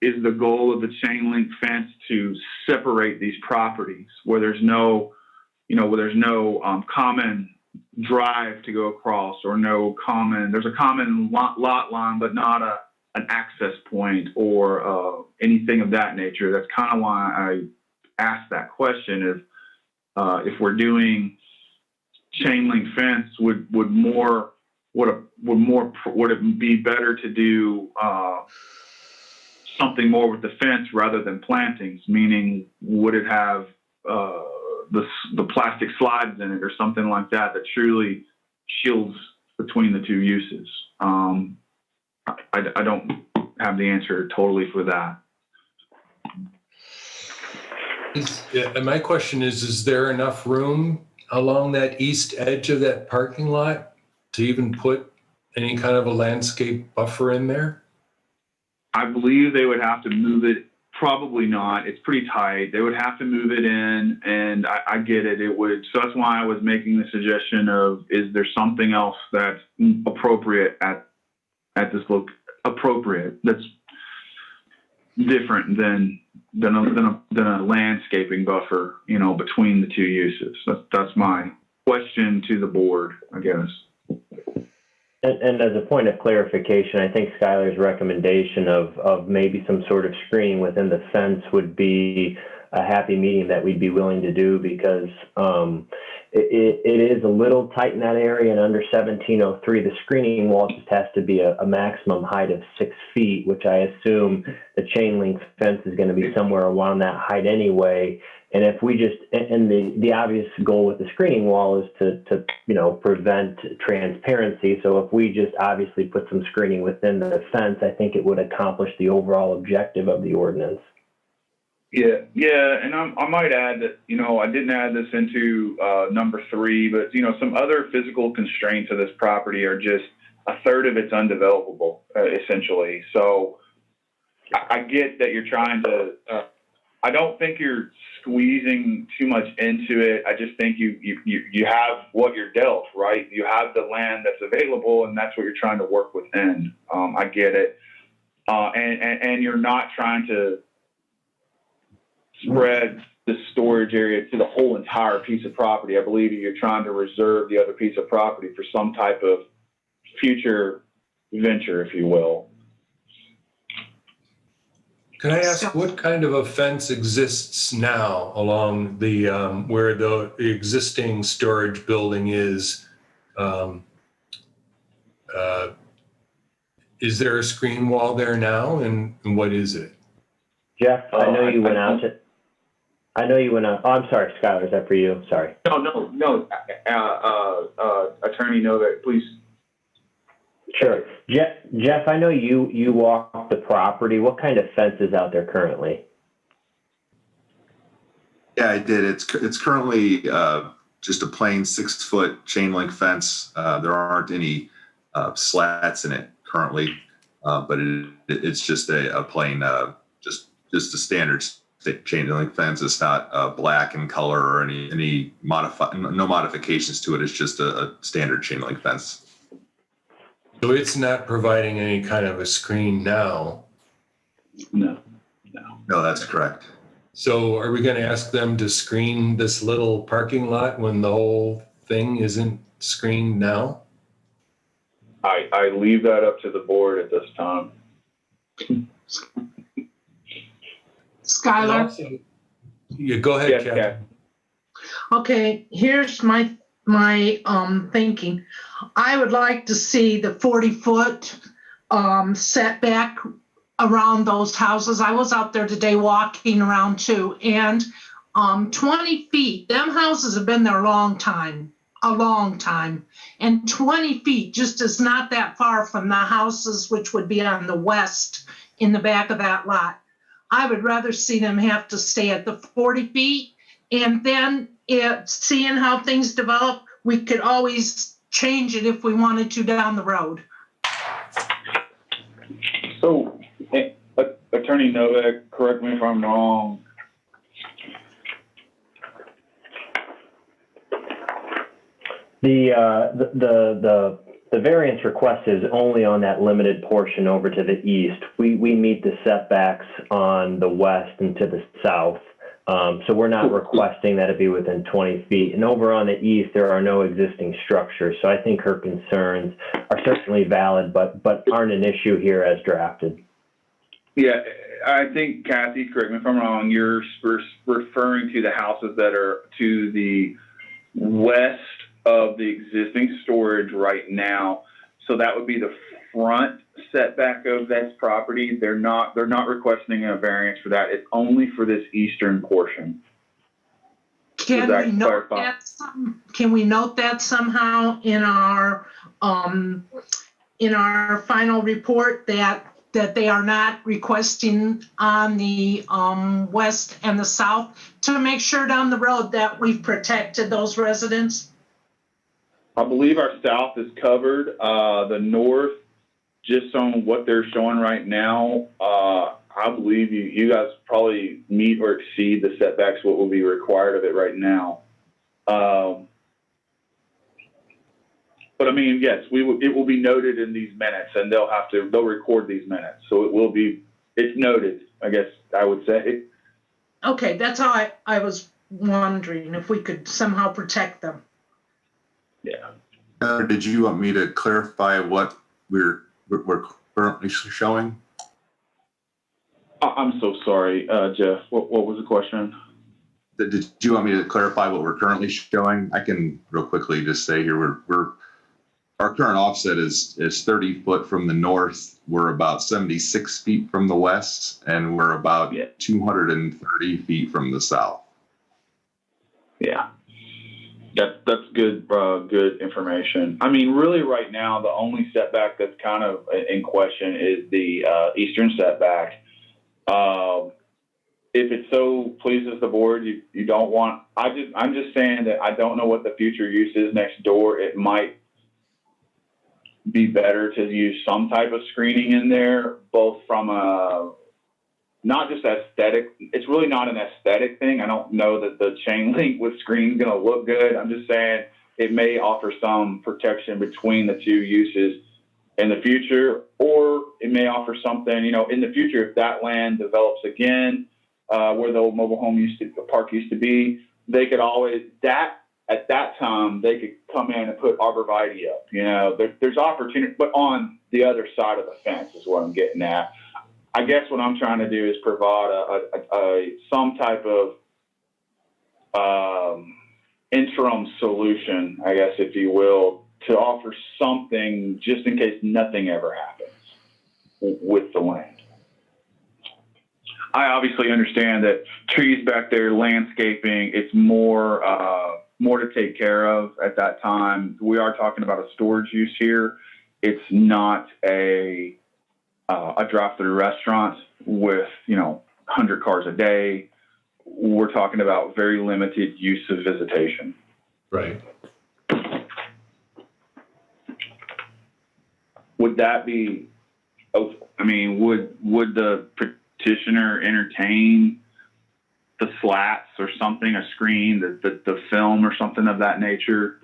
is the goal of the chain link fence to separate these properties where there's no common drive to go across, or there's a common lot line, but not an access point or anything of that nature. That's kind of why I asked that question. If we're doing chain link fence, would it be better to do something more with the fence rather than plantings? Meaning, would it have the plastic slides in it or something like that truly shields between the two uses? I don't have the answer totally for that. And my question is there enough room along that east edge of that parking lot to even put any kind of a landscape buffer in there? I believe they would have to move it. Probably not. It's pretty tight. They would have to move it in, and I get it. It would. So that's why I was making the suggestion of, is there something else that's appropriate at this look? Appropriate. That's different than a landscaping buffer, between the two uses. That's my question to the board, I guess. And as a point of clarification, I think Skylar's recommendation of maybe some sort of screening within the fence would be a happy medium that we'd be willing to do, because it is a little tight in that area, and under 1703, the screening wall just has to be a maximum height of 6 feet, which I assume the chain link fence is going to be somewhere around that height anyway. And if we just, and the obvious goal with the screening wall is to prevent transparency. So if we just obviously put some screening within the fence, I think it would accomplish the overall objective of the ordinance. Yeah, and I might add that, I didn't add this into number 3, but, some other physical constraints of this property are just a third of it's undevelopable, essentially. So I get that you're trying to, I don't think you're squeezing too much into it. I just think you have what you're dealt, right? You have the land that's available, and that's what you're trying to work within. I get it. And you're not trying to spread the storage area to the whole entire piece of property. I believe you're trying to reserve the other piece of property for some type of future venture, if you will. Can I ask what kind of a fence exists now along the where the existing storage building is? Is there a screen wall there now, and what is it? Jeff, I know you went out. Oh, I'm sorry, Skylar, is that for you? Sorry. No. Attorney Novak, please. Sure. Jeff, I know you walk the property. What kind of fence is out there currently? Yeah, I did. It's currently just a plain 6-foot chain link fence. There aren't any slats in it currently, but it's just a plain, just a standard chain link fence. It's not black in color or no modifications to it. It's just a standard chain link fence. So it's not providing any kind of a screen now. No. No, that's correct. So are we going to ask them to screen this little parking lot when the whole thing isn't screened now? I leave that up to the board at this time. Skylar? Yeah, go ahead, Yes, Kathy. Kathy. Okay, here's my thinking. I would like to see the 40-foot setback around those houses. I was out there today walking around too, and 20 feet. Them houses have been there a long time, and 20 feet just is not that far from the houses which would be on the west in the back of that lot. I would rather see them have to stay at the 40 feet, and then seeing how things develop, we could always change it if we wanted to down the road. So, Attorney Novak, correct me if I'm wrong. The variance request is only on that limited portion over to the east. We meet the setbacks on the west and to the south. So we're not requesting that it be within 20 feet. And over on the east, there are no existing structures. So I think her concerns are certainly valid, but aren't an issue here as drafted. Yeah, I think, Kathy, correct me if I'm wrong, you're referring to the houses that are to the west of the existing storage right now. So that would be the front setback of this property. They're not requesting a variance for that. It's only for this eastern portion. Can we note that somehow in our final report that they are not requesting on the west and the south, to make sure down the road that we've protected those residents? I believe our south is covered. The north, just on what they're showing right now, I believe you guys probably meet or exceed the setbacks, what will be required of it right now. But I mean, yes, it will be noted in these minutes, and they'll record these minutes. So it's noted, I guess I would say. Okay, that's how I was wondering if we could somehow protect them. Yeah. Did you want me to clarify what we're currently showing? I'm so sorry, Jeff. What was the question? Did you want me to clarify what we're currently showing? I can real quickly just say here our current offset is 30 foot from the north. We're about 76 feet from the west, and we're about 230 feet from the south. Yeah. That's good information. I mean, really right now, the only setback that's kind of in question is the eastern setback. If it so pleases the board, you don't want, I'm just saying that I don't know what the future use is next door. It might be better to use some type of screening in there, both from not just aesthetic. It's really not an aesthetic thing. I don't know that the chain link with screen is going to look good. I'm just saying it may offer some protection between the two uses in the future, or it may offer something, in the future, if that land develops again, where the old mobile home park used to be, they could always, at that time, they could come in and put arborvitae up. There's opportunity, but on the other side of the fence is what I'm getting at. I guess what I'm trying to do is provide some type of interim solution, I guess, if you will, to offer something just in case nothing ever happens with the land. I obviously understand that trees back there, landscaping, it's more to take care of at that time. We are talking about a storage use here. It's not a drive-through restaurant with 100 cars a day. We're talking about very limited use of visitation. Right. Would that be, I mean, would the petitioner entertain the slats or something, a screen, the film or something of that nature?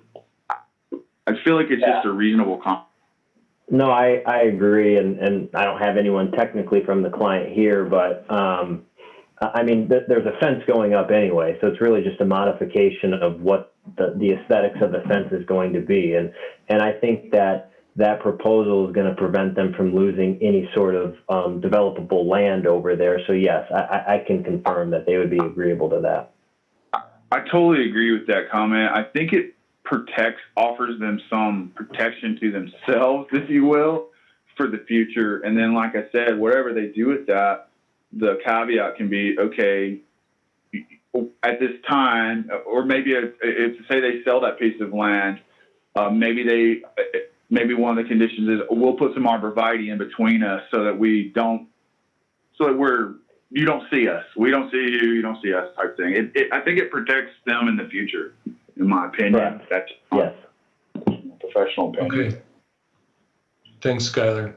I feel like it's just a reasonable No, I agree, and I don't have anyone technically from the client here, but I mean, there's a fence going up anyway, so it's really just a modification of what the aesthetics of the fence is going to be, and I think that proposal is going to prevent them from losing any sort of developable land over there. So yes, I can confirm that they would be agreeable to that. I totally agree with that comment. I think it offers them some protection to themselves, if you will, for the future. And then, like I said, whatever they do with that, the caveat can be, okay, at this time, or maybe if say they sell that piece of land, maybe one of the conditions is we'll put some arborvitae in between us so that you don't see us, we don't see you, you don't see us, type thing. I think it protects them in the future, in my opinion. Correct. That's Yes. professional opinion. Okay. Thanks, Skylar.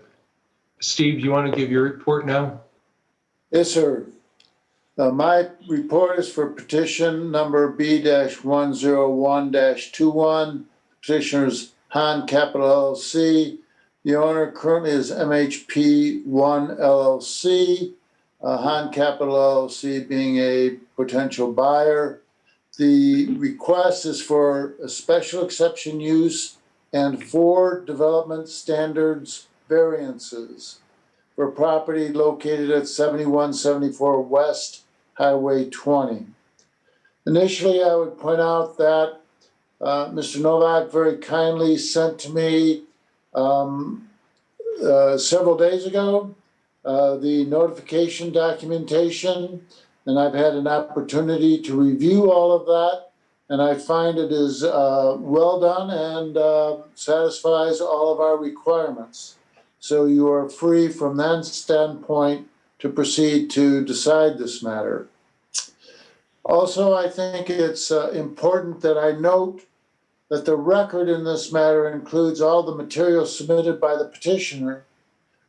Steve, do you want to give your report now? Yes, sir. My report is for petition number B-101-21, petitioners Han Capital LLC. The owner currently is MHP1 LLC, Han Capital LLC being a potential buyer. The request is for a special exception use and 4 development standards variances for property located at 7174 West Highway 20. Initially, I would point out that Mr. Novak very kindly sent to me several days ago the notification documentation, and I've had an opportunity to review all of that, and I find it is well done and satisfies all of our requirements. So you are free from that standpoint to proceed to decide this matter. Also, I think it's important that I note that the record in this matter includes all the material submitted by the petitioner,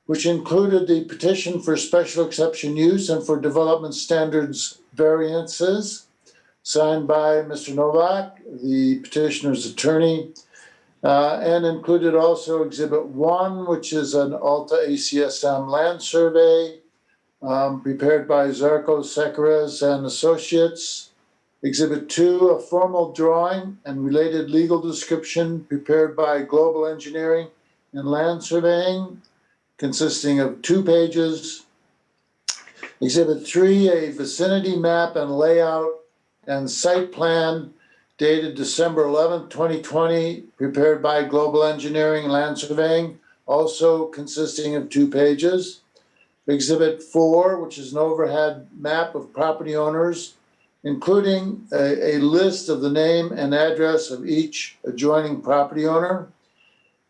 which included the petition for special exception use and for development standards variances, signed by Mr. Novak, the petitioner's attorney, and included also Exhibit 1, which is an Alta ACSM land survey prepared by Zarco, Sequeres, and Associates. Exhibit 2, a formal drawing and related legal description prepared by Global Engineering and Land Surveying, consisting of 2 pages. Exhibit 3, a vicinity map and layout and site plan dated December 11, 2020, prepared by Global Engineering and Land Surveying, also consisting of 2 pages. Exhibit 4, which is an overhead map of property owners, including a list of the name and address of each adjoining property owner.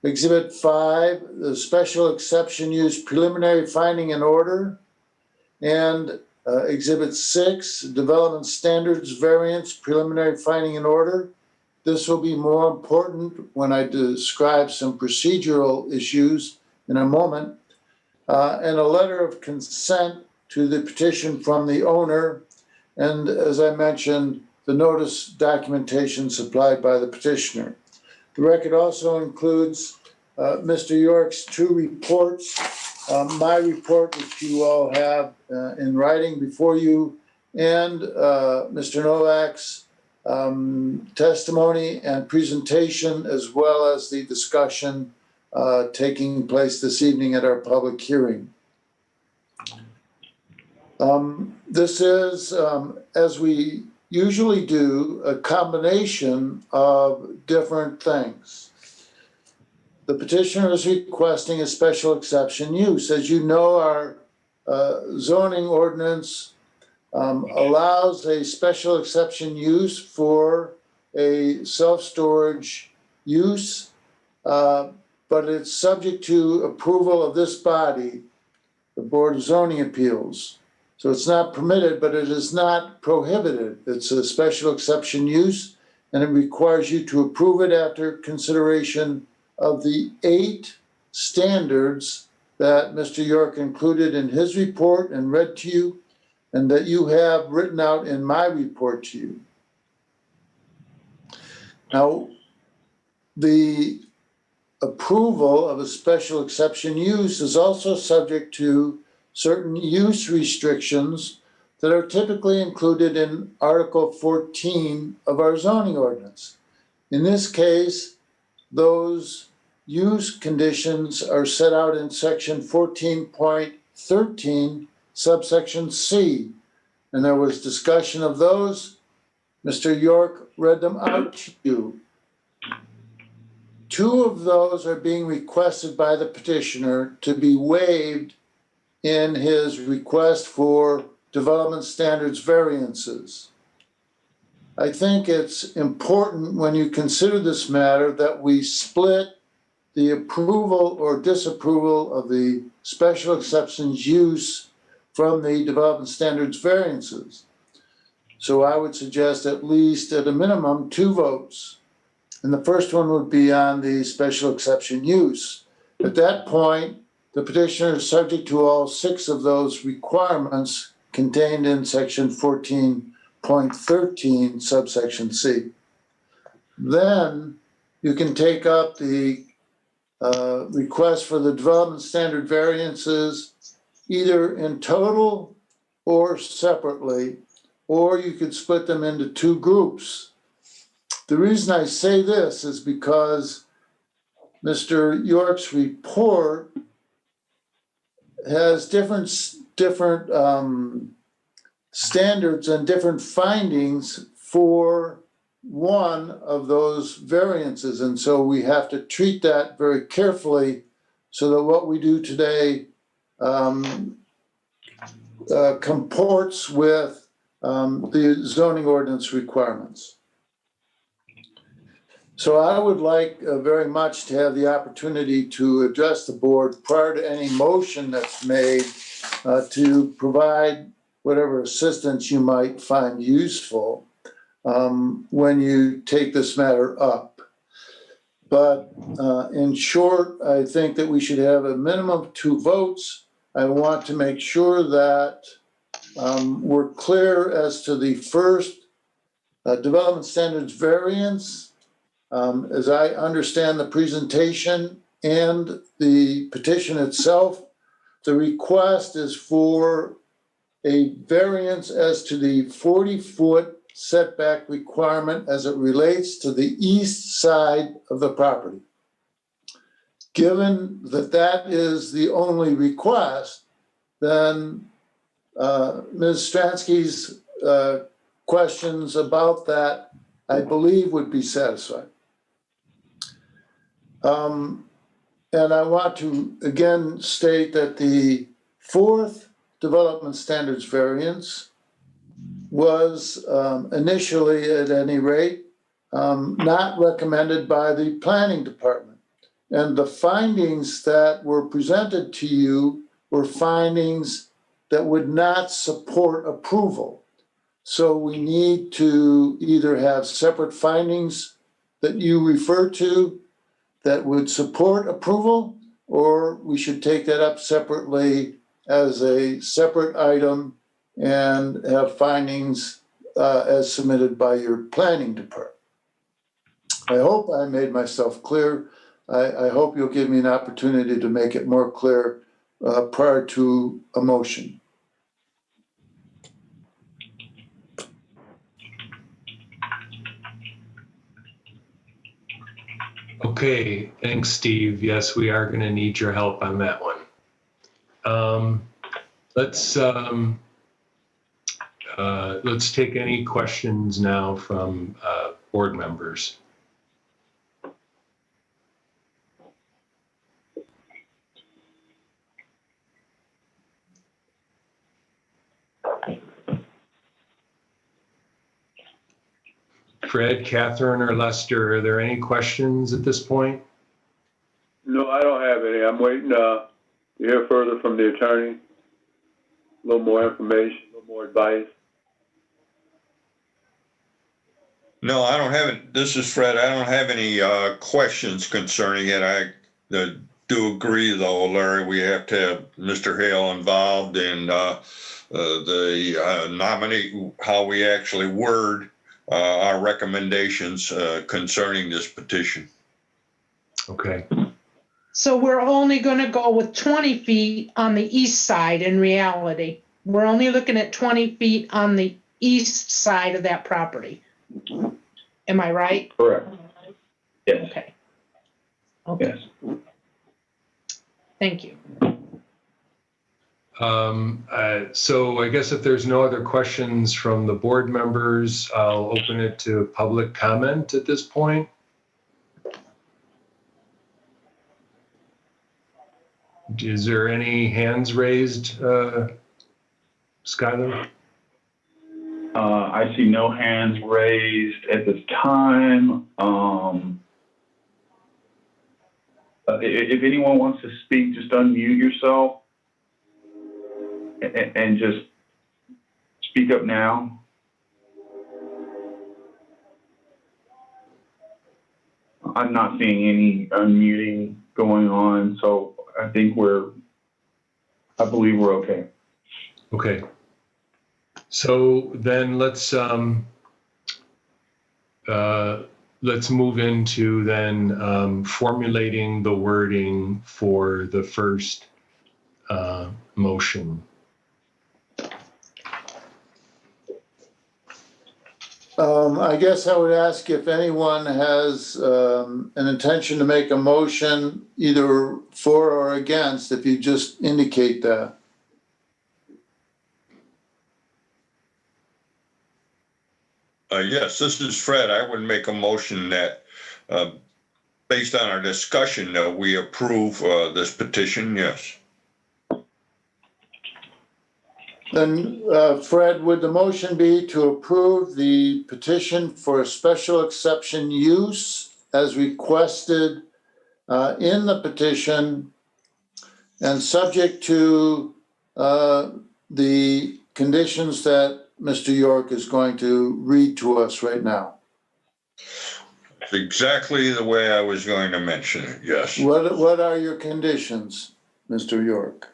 Exhibit 5, the special exception use preliminary finding and order. And Exhibit 6, development standards variance preliminary finding and order. This will be more important when I describe some procedural issues in a moment. And a letter of consent to the petition from the owner. And as I mentioned, the notice documentation supplied by the petitioner. The record also includes Mr. York's 2 reports, my report, which you all have in writing before you, and Mr. Novak's testimony and presentation, as well as the discussion taking place this evening at our public hearing. This is, as we usually do, a combination of different things. The petitioner is requesting a special exception use. As you know, our zoning ordinance allows a special exception use for a self-storage use, but it's subject to approval of this body, the Board of Zoning Appeals. So it's not permitted, but it is not prohibited. It's a special exception use, and it requires you to approve it after consideration of the 8 standards that Mr. York included in his report and read to you, and that you have written out in my report to you. Now, the approval of a special exception use is also subject to certain use restrictions that are typically included in Article 14 of our zoning ordinance. In this case, those use conditions are set out in section 14.13, subsection C. And there was discussion of those. Mr. York read them out to you. 2 of those are being requested by the petitioner to be waived in his request for development standards variances. I think it's important when you consider this matter that we split the approval or disapproval of the special exceptions use from the development standards variances. So I would suggest at least at a minimum 2 votes. And the first one would be on the special exception use. At that point, the petitioner is subject to all 6 of those requirements contained in section 14.13, subsection C. Then you can take up the request for the development standard variances either in total or separately, or you could split them into 2 groups. The reason I say this is because Mr. York's report has different standards and different findings for one of those variances. And so we have to treat that very carefully so that what we do today comports with the zoning ordinance requirements. So I would like very much to have the opportunity to address the board prior to any motion that's made to provide whatever assistance you might find useful when you take this matter up. But in short, I think that we should have a minimum of 2 votes. I want to make sure that we're clear as to the first development standards variance. As I understand the presentation and the petition itself, the request is for a variance as to the 40-foot setback requirement as it relates to the east side of the property. Given that that is the only request, then Ms. Stransky's questions about that, I believe, would be satisfied. And I want to again state that the 4th development standards variance was initially, at any rate, not recommended by the planning department. And the findings that were presented to you were findings that would not support approval. So we need to either have separate findings that you refer to that would support approval, or we should take that up separately as a separate item and have findings as submitted by your planning department. I hope I made myself clear. I hope you'll give me an opportunity to make it more clear prior to a motion. Okay, thanks, Steve. Yes, we are going to need your help on that one. Let's take any questions now from board members. Fred, Catherine, or Lester, are there any questions at this point? No, I don't have any. I'm waiting to hear further from the attorney. A little more information, a little more advice. No, I don't have it. This is Fred. I don't have any questions concerning it. I do agree, though, Larry, we have to have Mr. Hale involved in the nominate, how we actually word our recommendations concerning this petition. Okay. So we're only going to go with 20 feet on the east side in reality. We're only looking at 20 feet on the east side of that property. Am I right? Correct. Yes. Okay. Okay. Yes. Thank you. So I guess if there's no other questions from the board members, I'll open it to public comment at this point. Is there any hands raised, Skylar? I see no hands raised at this time. If anyone wants to speak, just unmute yourself and just speak up now. I'm not seeing any unmuting going on, so I think I believe we're okay. Okay. So then let's move into then formulating the wording for the first motion. I guess I would ask if anyone has an intention to make a motion either for or against, if you just indicate that. Yes, this is Fred. I would make a motion that, based on our discussion, that we approve this petition. Yes. Then, Fred, would the motion be to approve the petition for a special exception use as requested in the petition and subject to the conditions that Mr. York is going to read to us right now? It's exactly the way I was going to mention it. Yes. What are your conditions, Mr. York?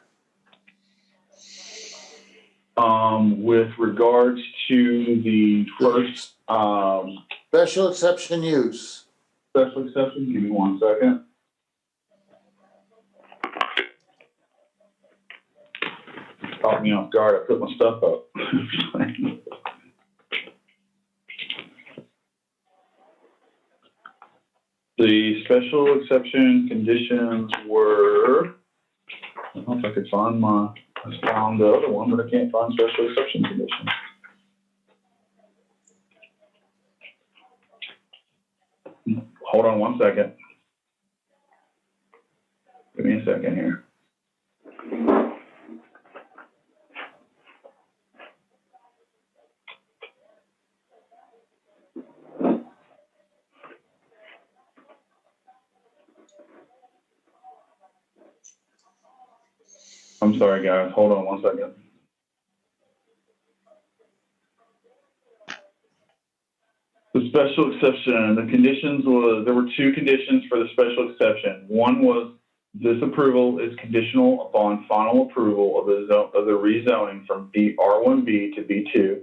With regards to the first Special exception use. special exception, give me 1 second. Caught me off guard. I put my stuff up. The special exception conditions were, I don't know if I could find I found the other one, but I can't find special exception conditions. Hold on 1 second. Give me a second here. I'm sorry, guys. Hold on 1 second. The special exception, the conditions there were 2 conditions for the special exception. One was this approval is conditional upon final approval of the rezoning from R1B to B2.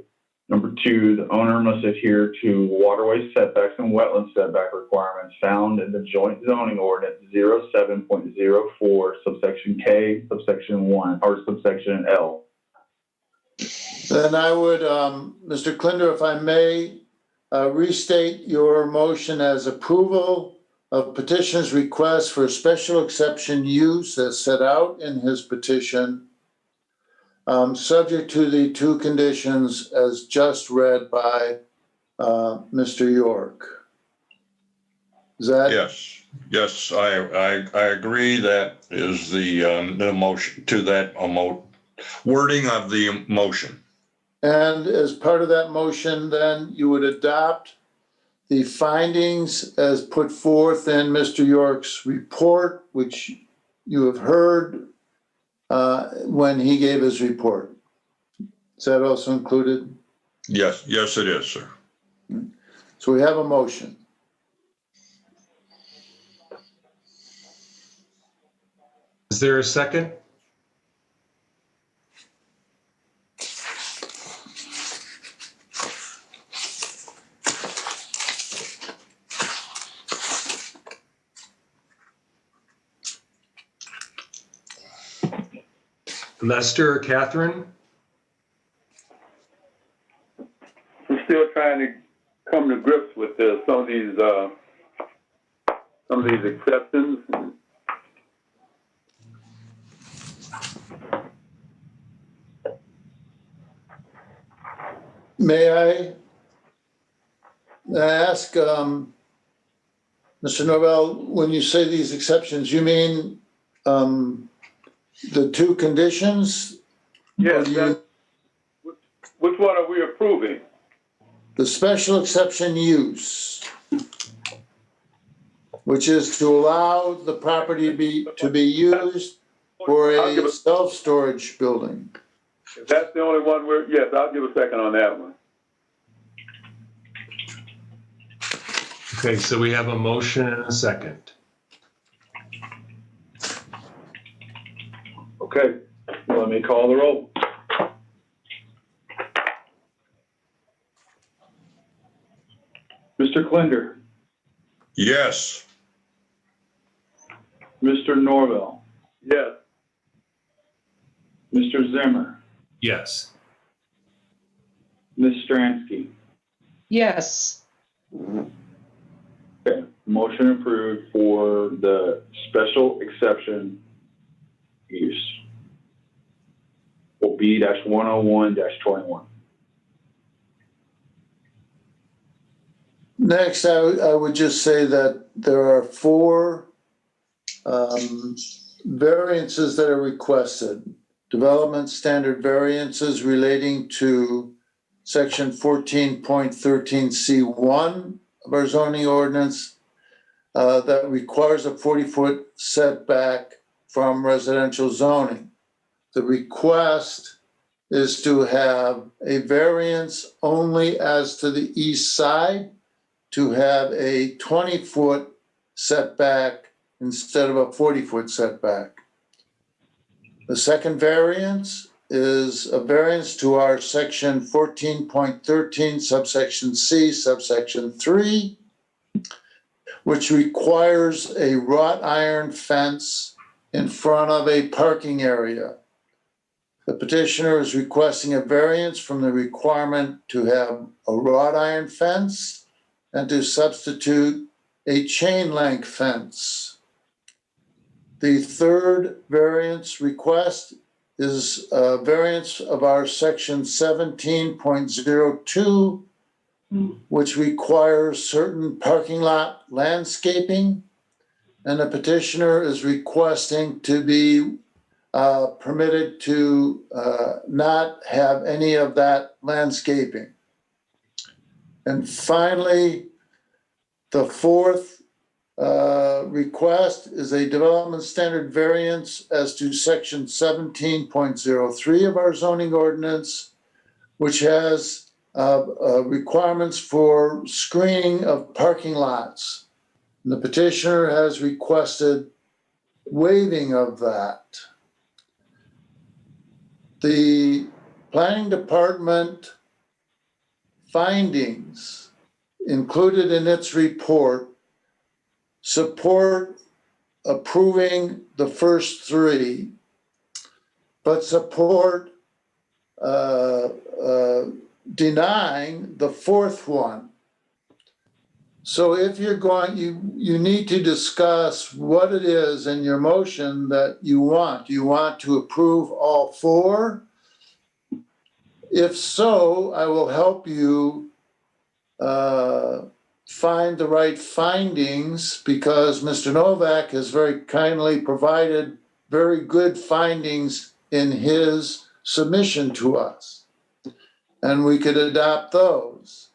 Number 2, the owner must adhere to waterway setbacks and wetland setback requirements found in the joint zoning ordinance 07.04, subsection K, subsection 1, or subsection L. Then I would, Mr. Klinder, if I may, restate your motion as approval of petitioner's request for special exception use as set out in his petition, subject to the 2 conditions as just read by Mr. York. Is that? Yes. Yes, I agree. That is the motion to that wording of the motion. And as part of that motion, then you would adopt the findings as put forth in Mr. York's report, which you have heard when he gave his report. Is that also included? Yes, yes, it is, sir. So So we have a motion. Is there a second? Lester or Catherine? I'm still trying to come to grips with some of these exceptions. May I ask, Mr. Norvell, when you say these exceptions, you mean the two conditions? Yes, Or you- which one are we approving? the special exception use, which is to allow the property to be used for a self-storage building. If that's the only one yes, I'll give a second on that one. Okay, so we have a motion and a second. Okay, let me call the roll. Mr. Klinder, Yes. Mr. Norvell, Yes. Mr. Zimmer, Yes. Ms. Stransky. Yes. Okay, motion approved for the special exception use. Or B-101-21. Next, I would just say that there are four variances that are requested. Development standard variances relating to section 14.13C1 of our zoning ordinance that requires a 40-foot setback from residential zoning. The request is to have a variance only as to the east side, to have a 20-foot setback instead of a 40-foot setback. The second variance is a variance to our section 14.13 subsection C subsection 3, which requires a wrought iron fence in front of a parking area. The petitioner is requesting a variance from the requirement to have a wrought iron fence and to substitute a chain link fence. The third variance request is a variance of our section 17.02, which requires certain parking lot landscaping, and the petitioner is requesting to be permitted to not have any of that landscaping. And finally, the fourth request is a development standard variance as to section 17.03 of our zoning ordinance, which has requirements for screening of parking lots. And the petitioner has requested waiving of that. The planning department findings included in its report support approving the first three, but support denying the fourth one. So if you're going, you need to discuss what it is in your motion that you want. Do you want to approve all four? If so, I will help you find the right findings, because Mr. Novak has very kindly provided very good findings in his submission to us. And we could adopt those.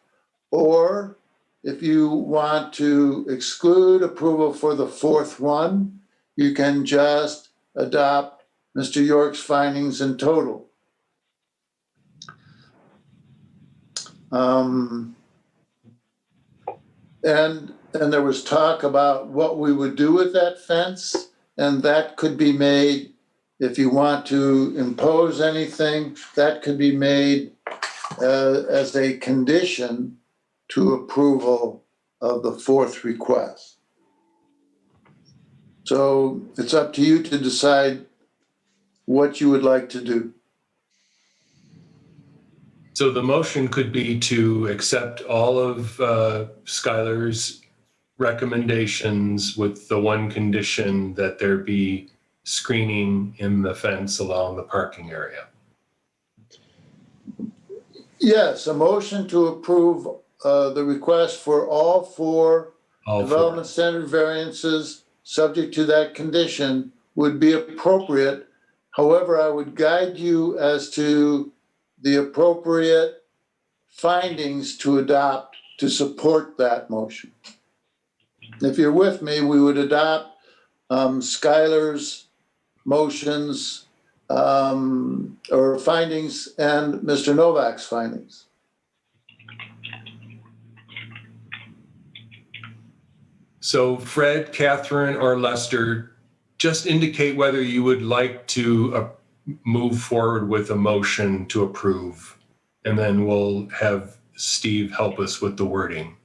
Or if you want to exclude approval for the fourth one, you can just adopt Mr. York's findings in total. And there was talk about what we would do with that fence, and that could be made, if you want to impose anything, that could be made as a condition to approval of the fourth request. So it's up to you to decide what you would like to do. So the motion could be to accept all of Skylar's recommendations with the one condition that there be screening in the fence along the parking area. Yes, a motion to approve the request for all four development standard variances subject to that condition would be appropriate. However, I would guide you as to the appropriate findings to adopt to support that motion. If you're with me, we would adopt Skylar's motions or findings and Mr. Novak's findings. So Fred, Catherine, or Lester, just indicate whether you would like to move forward with a motion to approve, and then we'll have Steve help us with the wording.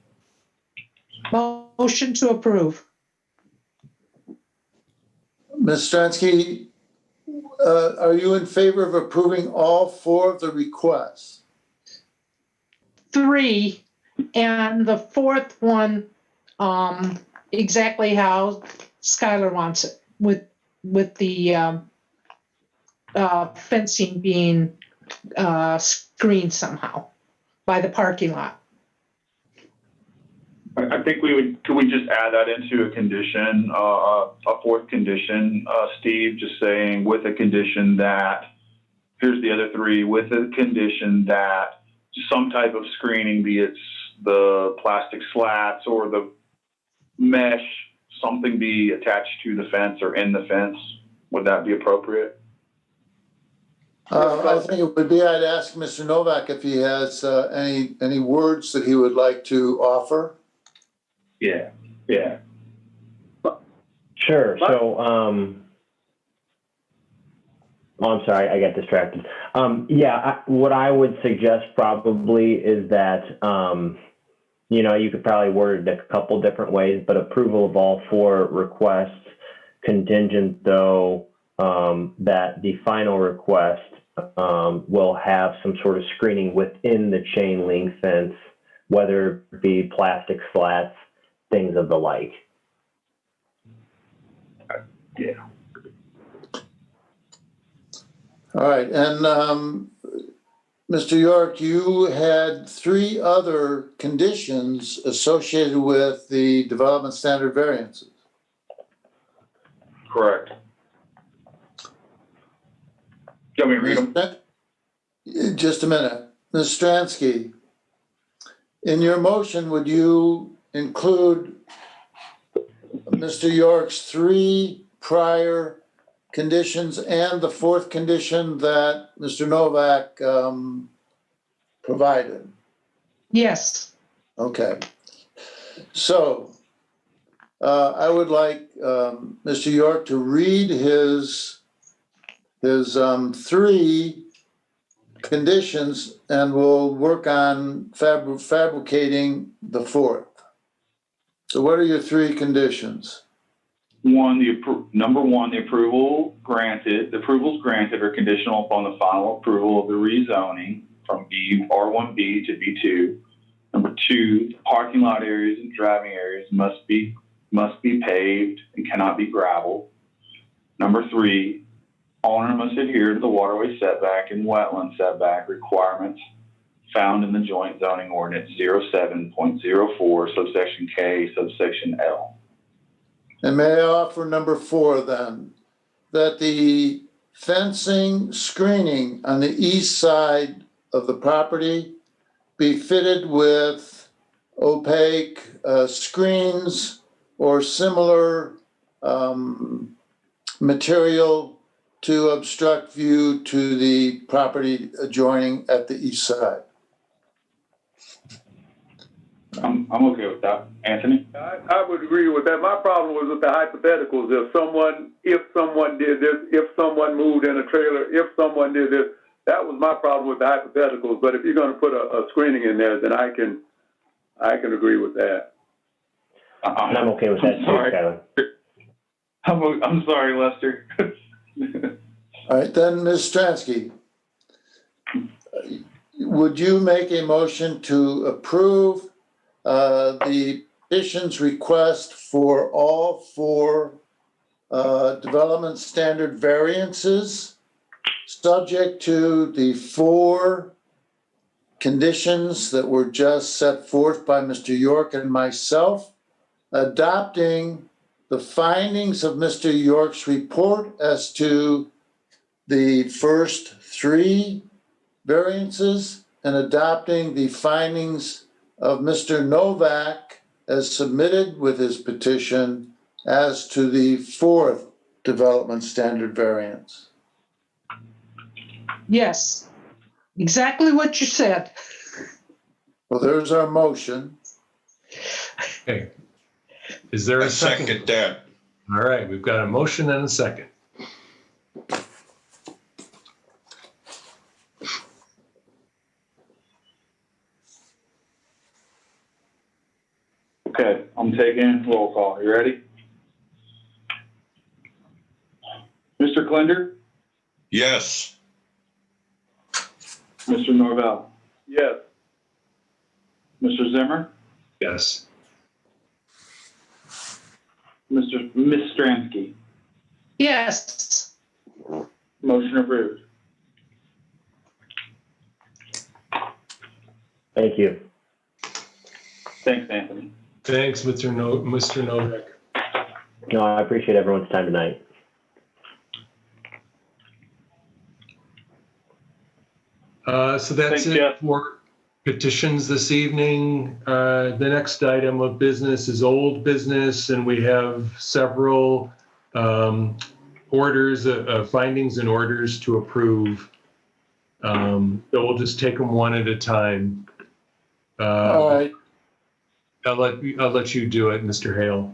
Motion to approve. Ms. Stransky, are you in favor of approving all four of the requests? 3, and the fourth one, exactly how Skylar wants it, with the fencing being screened somehow by the parking lot. I think could we just add that into a condition, a fourth condition, Steve, just saying with a condition that, here's the other 3, with a condition that some type of screening, be it the plastic slats or the mesh, something be attached to the fence or in the fence. Would that be appropriate? I think it would be, I'd ask Mr. Novak if he has any words that he would like to offer. Yeah. Sure. So, I'm sorry, I got distracted. What I would suggest probably is that, you could probably word it a couple different ways, but approval of all 4 requests contingent, though, that the final request will have some sort of screening within the chain link fence, whether it be plastic slats, things of the like. Yeah. All right, and Mr. York, you had 3 other conditions associated with the development standard variances. Correct. Do you want me to read them? Just a minute. Ms. Stransky, in your motion, would you include Mr. York's 3 prior conditions and the 4th condition that Mr. Novak provided? Yes. Okay. So I would like Mr. York to read his 3 conditions, and we'll work on fabricating the 4th. So what are your 3 conditions? Number 1, the approvals granted are conditional upon the final approval of the rezoning from R1B to B2. Number 2, the parking lot areas and driving areas must be paved and cannot be gravel. Number 3, owner must adhere to the waterway setback and wetland setback requirements found in the joint zoning ordinance 07.04 subsection K subsection L. And may I offer number 4 then, that the fencing screening on the east side of the property be fitted with opaque screens or similar material to obstruct view to the property adjoining at the east side. I'm okay with that. Anthony? I would agree with that. My problem was with the hypotheticals. If someone did this, if someone moved in a trailer, if someone did this, that was my problem with the hypotheticals. But if you're going to put a screening in there, then I can agree with that. And I'm okay with that too, Skylar. I'm sorry, Lester. All right, then, Ms. Stransky, would you make a motion to approve the petition's request for all 4 development standard variances, subject to the 4 conditions that were just set forth by Mr. York and myself, adopting the findings of Mr. York's report as to the first 3 variances and adopting the findings of Mr. Novak as submitted with his petition as to the 4th development standard variance? Yes, exactly what you said. Well, there's our motion. Okay. Is there I a second? second that. All right, we've got a motion and a second. Okay, I'm taking roll call. You ready? Mr. Klinder? Yes. Mr. Norvell? Yes. Mr. Zimmer? Yes. Miss Stransky? Yes. Motion approved. Thank you. Thanks, Anthony. Thanks, Mr. Novak. No, I appreciate everyone's time tonight. So that's Thanks, it Jeff. for petitions this evening. The next item of business is old business, and we have several orders, findings and orders to approve. So we'll just take them one at a time. All right. I'll let you do it, Mr. Hale.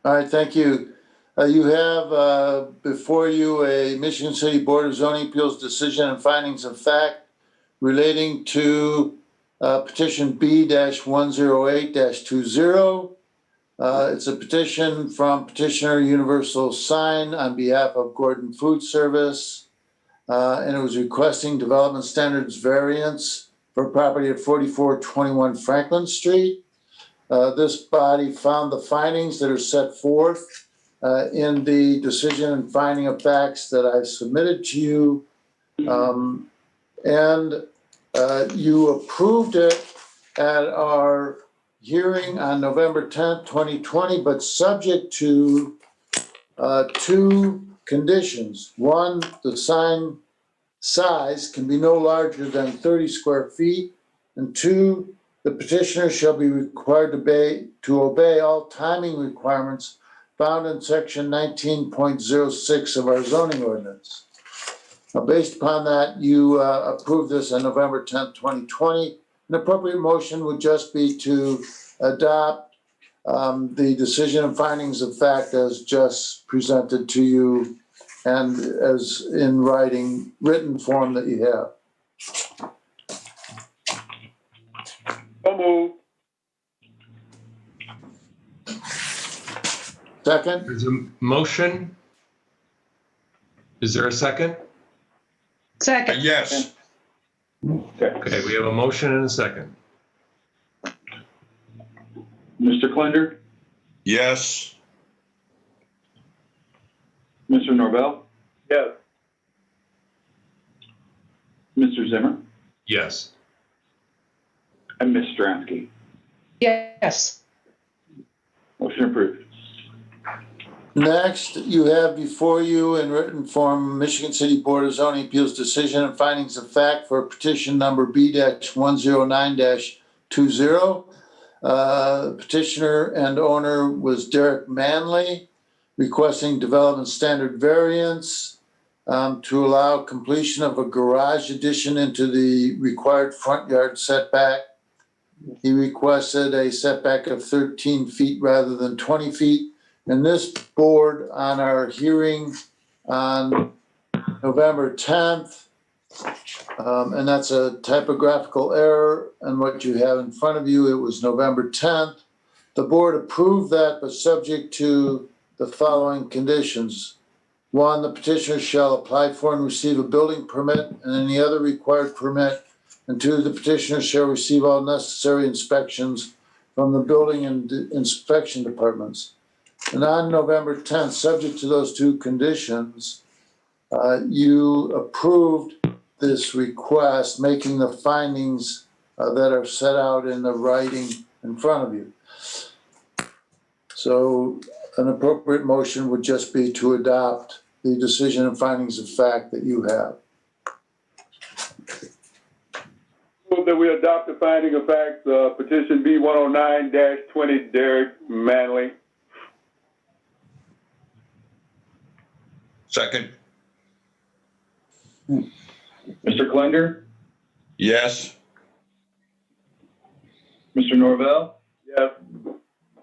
All right, thank you. You have before you a Michigan City Board of Zoning Appeals decision and findings of fact relating to petition B-108-20. It's a petition from petitioner Universal Sign on behalf of Gordon Food Service, and it was requesting development standards variance for property at 4421 Franklin Street. This body found the findings that are set forth in the decision and finding of facts that I submitted to you. And you approved it at our hearing on November 10th, 2020, but subject to 2 conditions. One, the sign size can be no larger than 30 square feet. And 2, the petitioner shall be required to obey all timing requirements found in section 19.06 of our zoning ordinance. Now, based upon that, you approved this on November 10th, 2020. An appropriate motion would just be to adopt the decision and findings of fact as just presented to you and as in written form that you have. So moved. Second? There's a motion. Is there a second? Second. Yes. Okay, we have a motion and a second. Mr. Klinder? Yes. Mr. Norvell? Yes. Mr. Zimmer? Yes. And Miss Stransky? Yes. Motion approved. Next, you have before you in written form Michigan City Board of Zoning Appeals decision and findings of fact for petition number B-109-20. Petitioner and owner was Derek Manley, requesting development standard variance to allow completion of a garage addition into the required front yard setback He requested a setback of 13 feet rather than 20 feet. And this board, on our hearing on November 10th, and that's a typographical error, and what you have in front of you, it was November 10th. The board approved that, but subject to the following conditions. One, the petitioner shall apply for and receive a building permit and any other required permit. And two, the petitioner shall receive all necessary inspections from the building and inspection departments. And on November 10th, subject to those two conditions, you approved this request, making the findings that are set out in the writing in front of you. So an appropriate motion would just be to adopt the decision and findings of fact that you have. Move that we adopt the finding of facts, petition B109-20, Derek Manley. Second. Mr. Klender, Yes. Mr. Norvell, Yes.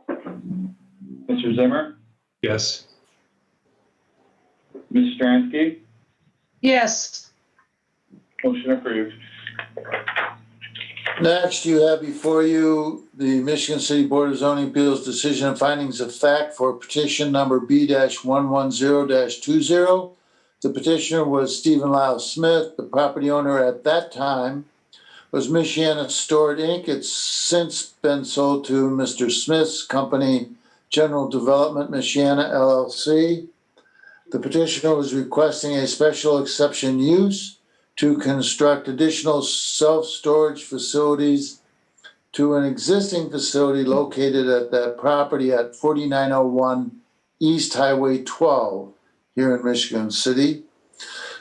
Mr. Zimmer, Yes. Ms. Stransky, Yes. motion approved. Next, you have before you the Michigan City Board of Zoning Appeals decision and findings of fact for petition number B-110-20. The petitioner was Stephen Lyle Smith. The property owner at that time was Michiana Stored Inc. It's since been sold to Mr. Smith's company, General Development Michiana LLC. The petitioner was requesting a special exception use to construct additional self-storage facilities to an existing facility located at that property at 4901 East Highway 12 here in Michigan City.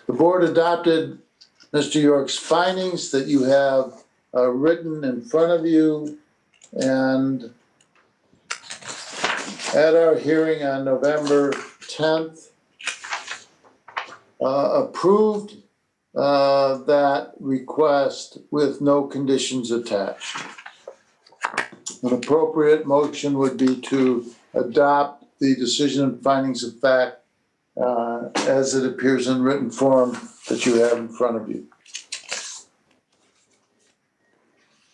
The board adopted Mr. York's findings that you have written in front of you, and at our hearing on November 10th, approved that request with no conditions attached. An appropriate motion would be to adopt the decision and findings of fact as it appears in written form that you have in front of you.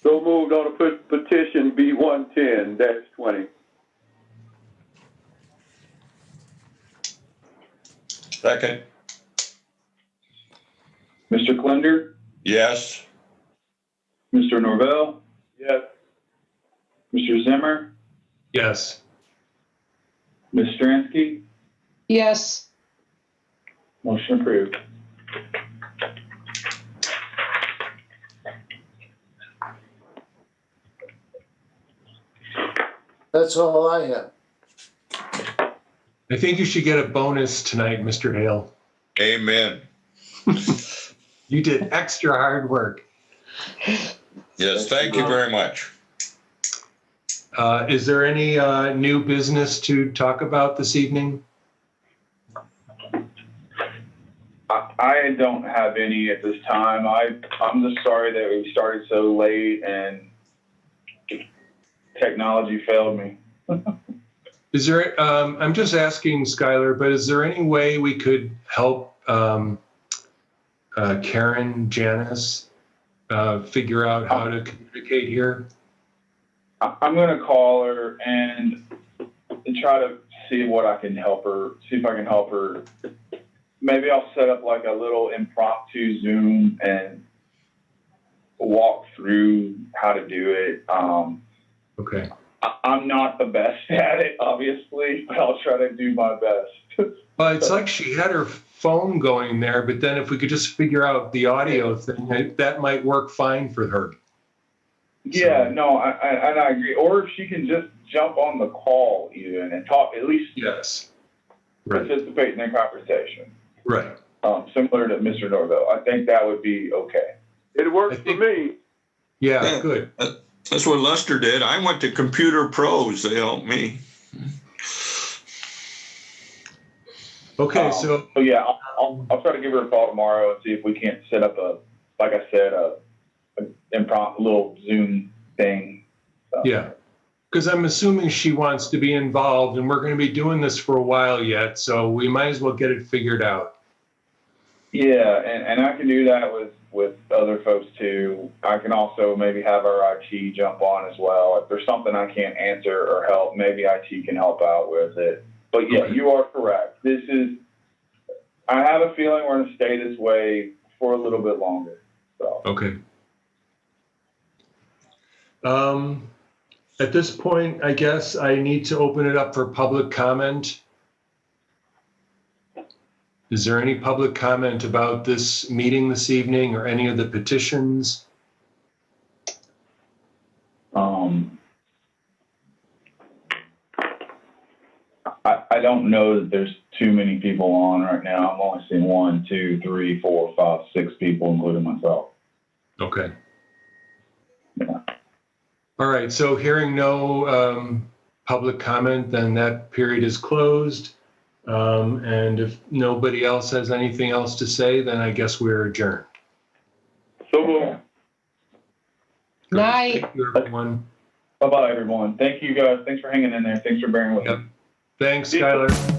So moved on the petition B110-20. Second. Mr. Klender, Yes. Mr. Norvell, Yes. Mr. Zimmer, Yes. Ms. Stransky, Yes. motion approved. That's all I have. I think you should get a bonus tonight, Mr. Hale. Amen. You did extra hard work. Yes, thank you very much. Is there any new business to talk about this evening? I don't have any at this time. I'm just sorry that we started so late and technology failed me. Is there, I'm just asking Skylar, but is there any way we could help Karen Janice figure out how to communicate here? I'm going to call her and try to see what I can help her, see if I can help her. Maybe I'll set up like a little impromptu Zoom and walk through how to do it. Okay. I'm not the best at it, obviously, but I'll try to do my best. Well, it's like she had her phone going there, but then if we could just figure out the audio thing, that might work fine for her. Yeah, no, I agree. Or if she can just jump on the call even and talk, at least Yes. Right. participate in the conversation. Right. Similar to Mr. Norvell. I think that would be okay. It works for me. Yeah, good. That's what Lester did. I went to Computer Pros. They helped me. Okay, so yeah, I'll try to give her a call tomorrow and see if we can't set up a impromptu little Zoom thing. So. Yeah. Because I'm assuming she wants to be involved, and we're going to be doing this for a while yet, so we might as well get it figured out. Yeah, and I can do that with other folks too. I can also maybe have our IT jump on as well. If there's something I can't answer or help, maybe IT can help out with it. But yeah, Okay. you are correct. I have a feeling we're going to stay this way for a little bit longer. So. Okay. At this point, I guess I need to open it up for public comment. Is there any public comment about this meeting this evening or any of the petitions? I don't know that there's too many people on right now. I'm only seeing 1, 2, 3, 4, 5, 6 people, including myself. Okay. Yeah. All right, so hearing no public comment, then that period is closed. And if nobody else has anything else to say, then I guess we're adjourned. So moved. Night. Thank you, everyone. Bye-bye, everyone. Thank you, guys. Thanks for hanging in there. Thanks for bearing with Yep. me. Thanks, Skylar.